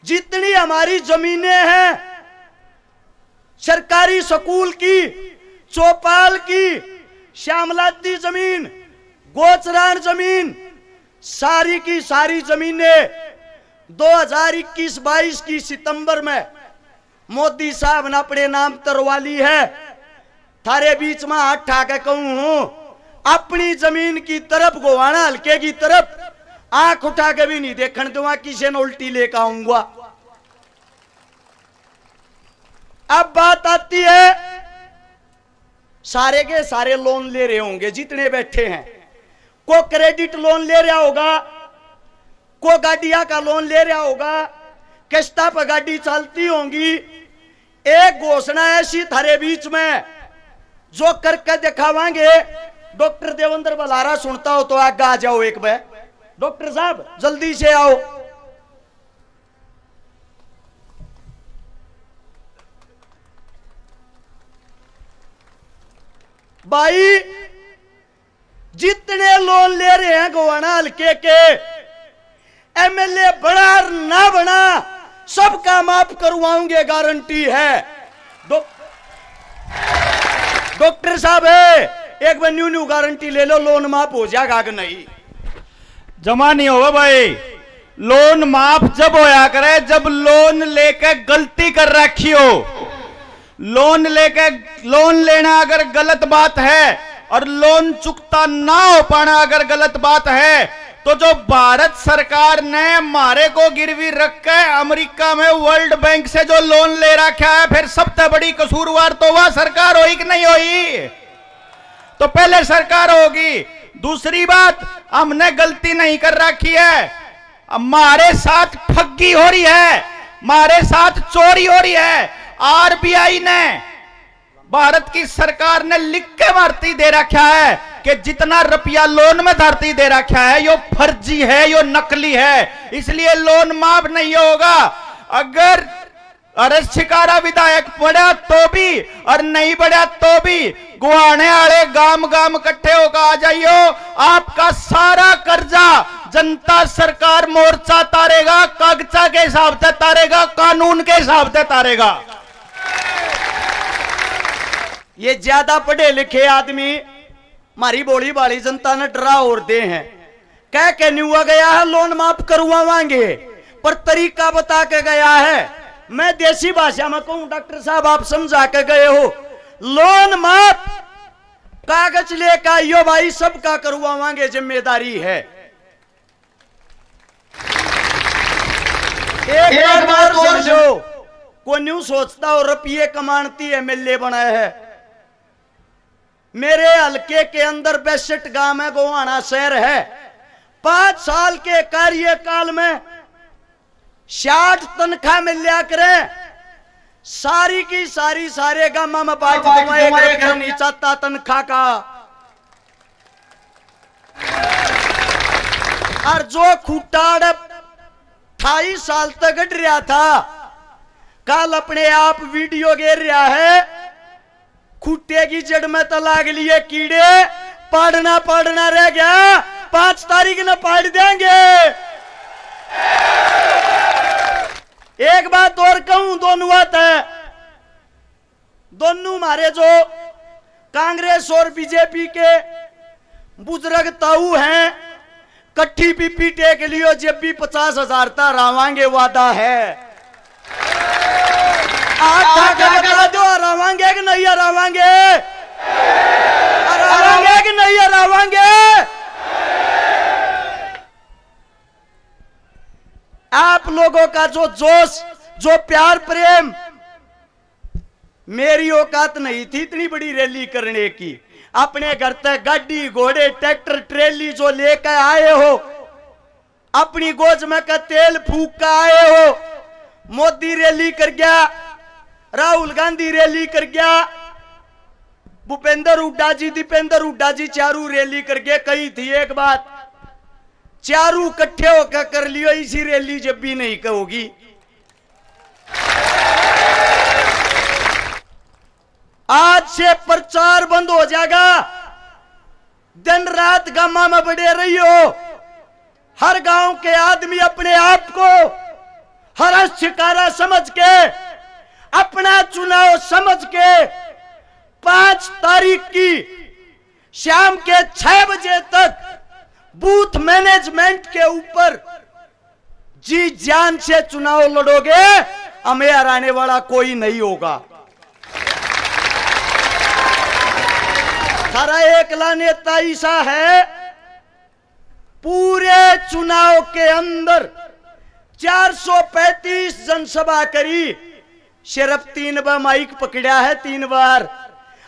जितनी हमारी जमीनें हैं, सरकारी स्कूल की, चौपाल की, श्यामलाती जमीन, गोचरान जमीन, सारी की सारी जमीनें 2021-22 की सितंबर में मोदी साहब ने अपने नाम तरवा ली है। थारे बीच में हाथ ठा के कहूं हूं, अपनी जमीन की तरफ, गोवाना हल्के की तरफ आंख उठा के भी नहीं देखने दूंगा, किसी ने उल्टी लेकर आऊंगा। अब बात आती है, सारे के सारे लोन ले रहे होंगे जितने बैठे हैं। को क्रेडिट लोन ले रहा होगा, को गाड़िया का लोन ले रहा होगा, किस्ता पर गाड़ी चलती होंगी। एक घोषणा ऐसी थारे बीच में जो करके दिखावांगे। डॉक्टर देवेंद्र बलारा सुनता हो तो आगे आ जाओ एक बार। डॉक्टर साहब जल्दी से आओ। भाई जितने लोन ले रहे हैं गोवाना हल्के के, एमएलए बना और ना बना, सबका माफ करवाऊंगे, गारंटी है। डॉक्टर साहब एक बार न्यू गारंटी ले लो, लोन माफ हो जाएगा कि नहीं? जमा नहीं होगा भाई। लोन माफ जब होया करे जब लोन लेके गलती कर रखी हो। लोन लेना अगर गलत बात है और लोन चुकता ना हो पाना अगर गलत बात है, तो जो भारत सरकार ने हमारे को गिरवी रख के अमेरिका में वर्ल्ड बैंक से जो लोन ले रखा है, फिर सबसे बड़ी कसूरवार तो वह सरकार होगी कि नहीं होगी? तो पहले सरकार होगी। दूसरी बात, हमने गलती नहीं कर रखी है, हमारे साथ ठगी हो रही है, हमारे साथ चोरी हो रही है। आरबीआई ने, भारत की सरकार ने लिख के भर्ती दे रखा है कि जितना रुपया लोन में धरती दे रखा है यो फर्जी है, यो नकली है, इसलिए लोन माफ नहीं होगा। अगर अरस शिकारा विधायक बढ़ा तो भी और नहीं बढ़ा तो भी गुआने वाले गांव गांव इकट्ठे होकर आ जाइयो। आपका सारा कर्जा जनता सरकार मोर्चा तारेगा, कागजा के हिसाब से तारेगा, कानून के हिसाब से तारेगा। ये ज्यादा पढ़े लिखे आदमी हमारी बोली वाली जनता ने डरा और दे हैं, कह के नहीं हुआ गया है लोन माफ करवाएंगे, पर तरीका बता के गया है। मैं देसी भाषा में कहूं, डॉक्टर साहब आप समझा के गए हो, लोन माफ कागज लेकर आइयो भाई, सबका करवाएंगे, जिम्मेदारी है। एक बार समझो, को न्यू सोचता हो रुपये कमानती एमएलए बना है। मेरे हलके के अंदर 62 गांव है, गोवाना शहर है। 5 साल के कार्यकाल में 60 तनख्वाह मिल लिया करे, सारी की सारी सारे गांव में बात नहीं चाहता तनख्वाह का। और जो खूटाड़ 28 साल तक गट रहा था, कल अपने आप वीडियो गिर रहा है, खूटे की जड़ में तो लाग लिए कीड़े, पढ़ना रह गया, 5 तारीख न पाड़ देंगे। एक बात और कहूं, दोनों बात है, दोनों हमारे जो कांग्रेस और बीजेपी के बुजुर्ग ताऊ हैं, कट्ठी पीपी टेक लियो, जब भी 50,000 ता रावांगे, वादा है। दो हरावांगे कि नहीं हरावांगे? हरावांगे कि नहीं हरावांगे? आप लोगों का जो जोश, जो प्यार प्रेम, मेरी औकात नहीं थी इतनी बड़ी रैली करने की। अपने घर तक गाड़ी घोड़े ट्रैक्टर ट्रेली जो लेकर आए हो, अपनी गोज में का तेल फूक कर आए हो। मोदी रैली कर गया, राहुल गांधी रैली कर गया, भूपेंद्र हुड्डा जी, दीपेंद्र हुड्डा जी चारू रैली करके कही थी एक बात, चारू इकट्ठे होकर कर लियो, इसी रैली जब भी नहीं कहोगी। आज से प्रचार बंद हो जाएगा, दिन रात गामा में बढ़े रही हो। हर गांव के आदमी अपने आप को हर्ष शिकारा समझ के, अपना चुनाव समझ के 5 तारीख की शाम के 6 बजे तक बूथ मैनेजमेंट के ऊपर जी जान से चुनाव लड़ोगे, हमें हराने वाला कोई नहीं होगा। हमारा एकला नेता ऐसा है, पूरे चुनाव के अंदर 435 जनसभा करी, सिर्फ 3 बार माइक पकड़ा है, 3 बार।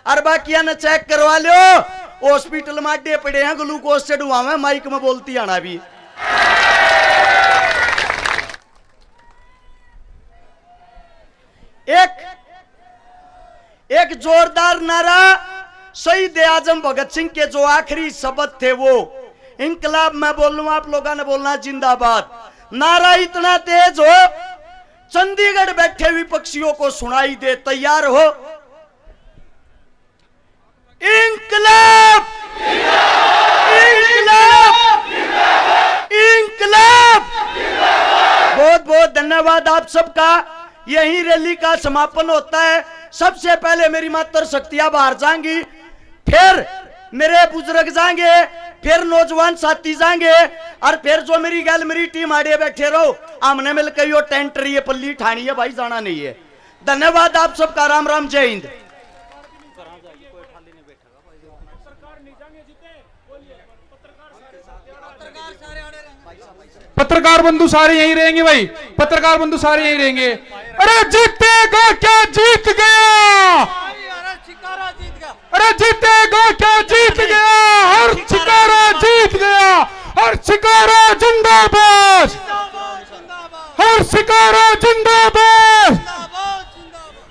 और बाकी न चेक करवा लो, हॉस्पिटल में अड्डे पड़े हैं, ग्लूकोज से डुबावे, माइक में बोलती आना भी। एक जोरदार नारा शहीद आजम भगत सिंह के जो आखिरी शब्द थे वो, इंकलाब मैं बोल लूं, आप लोगों ने बोलना जिंदाबाद। नारा इतना तेज हो चंडीगढ़ बैठे विपक्षियों को सुनाई दे। तैयार हो? इंकलाब, इंकलाब, इंकलाब। बहुत बहुत धन्यवाद आप सबका। यही रैली का समापन होता है। सबसे पहले मेरी मातर शक्तियां बाहर जाएंगी, फिर मेरे बुजुर्ग जाएंगे, फिर नौजवान साथी जाएंगे, और फिर जो मेरी गैलरी टीम आड़े बैठे रहो, आमने मिल के यो टेंट रही है, पल्ली ठानी है भाई, जाना नहीं है। धन्यवाद आप सबका। राम राम, जय हिंद। पत्रकार बंधु सारे यहीं रहेंगे भाई, पत्रकार बंधु सारे यहीं रहेंगे। अरे जीतेगा क्या, जीत गया। अरे जीतेगा क्या, जीत गया। हर शिकारा जीत गया, हर शिकारा जिंदाबाद, हर शिकारा जिंदाबाद।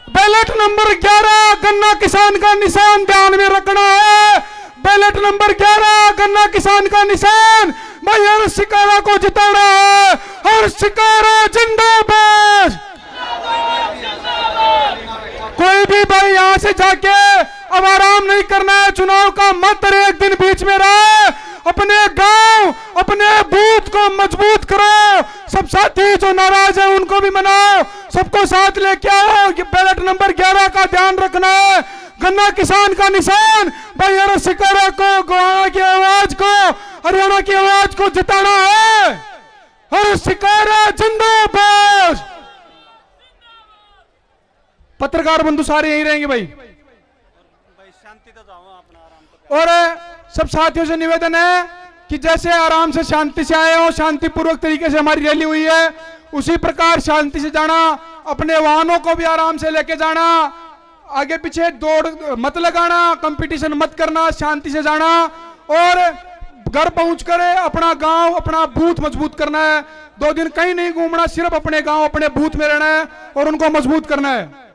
बैलेट नंबर 11 गन्ना किसान का निशान ध्यान में रखना है। बैलेट नंबर 11 गन्ना किसान का निशान, भाई हर शिकारा को जिताना है। हर शिकारा जिंदाबाद। कोई भी भाई यहां से जाके अब आराम नहीं करना है। चुनाव का मंत्र एक दिन बीच में रहा। अपने गांव, अपने बूथ को मजबूत करो। सब साथी जो नाराज है उनको भी मनाओ, सबको साथ लेके आओ। बैलेट नंबर 11 का ध्यान रखना है। गन्ना किसान का निशान, भाई हर शिकारा को, गोहाना की आवाज को, हरियाणा की आवाज को जिताना है। हर शिकारा जिंदाबाद। पत्रकार बंधु सारे यहीं रहेंगे भाई। और सब साथियों से निवेदन है कि जैसे आराम से शांति से आए हो, शांतिपूर्वक तरीके से हमारी रैली हुई है, उसी प्रकार शांति से जाना। अपने वाहनों को भी आराम से लेके जाना, आगे पीछे दौड़ मत लगाना, कंपटीशन मत करना, शांति से जाना। और घर पहुंचकर अपना गांव, अपना बूथ मजबूत करना है। 2 दिन कहीं नहीं घूमना, सिर्फ अपने गांव, अपने बूथ में रहना है और उनको मजबूत करना है।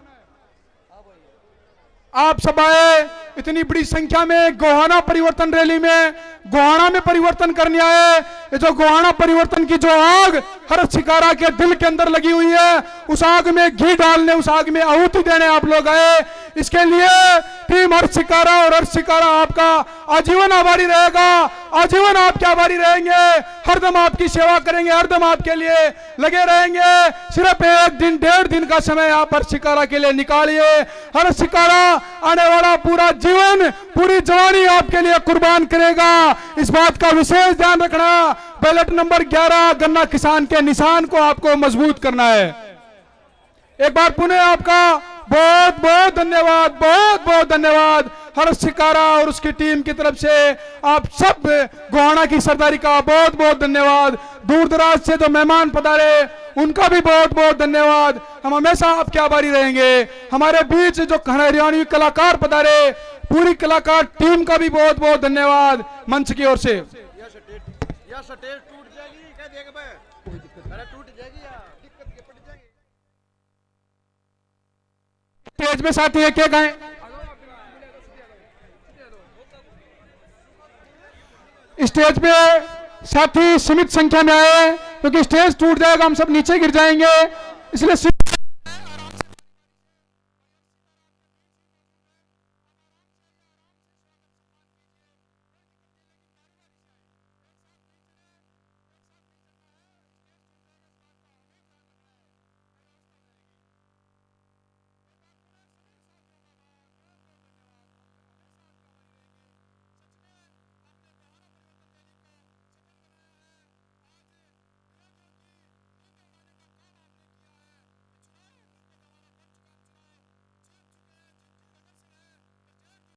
आप सब आए इतनी बड़ी संख्या में गोहाना परिवर्तन रैली में, गोहाना में परिवर्तन करने आए। ये जो गोहाना परिवर्तन की जो आग हर शिकारा के दिल के अंदर लगी हुई है, उस आग में घी डालने, उस आग में आहुति देने आप लोग आए। इसके लिए टीम हर शिकारा और हर शिकारा आपका आजीवन आभारी रहेगा। आजीवन आपके आभारी रहेंगे। हरदम आपकी सेवा करेंगे, हरदम आपके लिए लगे रहेंगे। सिर्फ 1 दिन 1.5 दिन का समय आप हर शिकारा के लिए निकालिए। हर शिकारा आने वाला पूरा जीवन, पूरी जवानी आपके लिए कुर्बान करेगा। इस बात का विशेष ध्यान रखना। बैलेट नंबर 11 गन्ना किसान के निशान को आपको मजबूत करना है। एक बार पुनः आपका बहुत बहुत धन्यवाद, बहुत बहुत धन्यवाद। हर शिकारा और उसकी टीम की तरफ से आप सब गोहाना की सरदारी का बहुत बहुत धन्यवाद। दूर दराज से जो मेहमान पधारे उनका भी बहुत बहुत धन्यवाद। हम हमेशा आपके आभारी रहेंगे। हमारे बीच जो हरियाणवी कलाकार पधारे, पूरी कलाकार टीम का भी बहुत बहुत धन्यवाद मंच की ओर से। स्टेज में साथी है क्या गाएं? स्टेज पे साथी सीमित संख्या में आए, क्योंकि स्टेज टूट जाएगा, हम सब नीचे गिर जाएंगे, इसलिए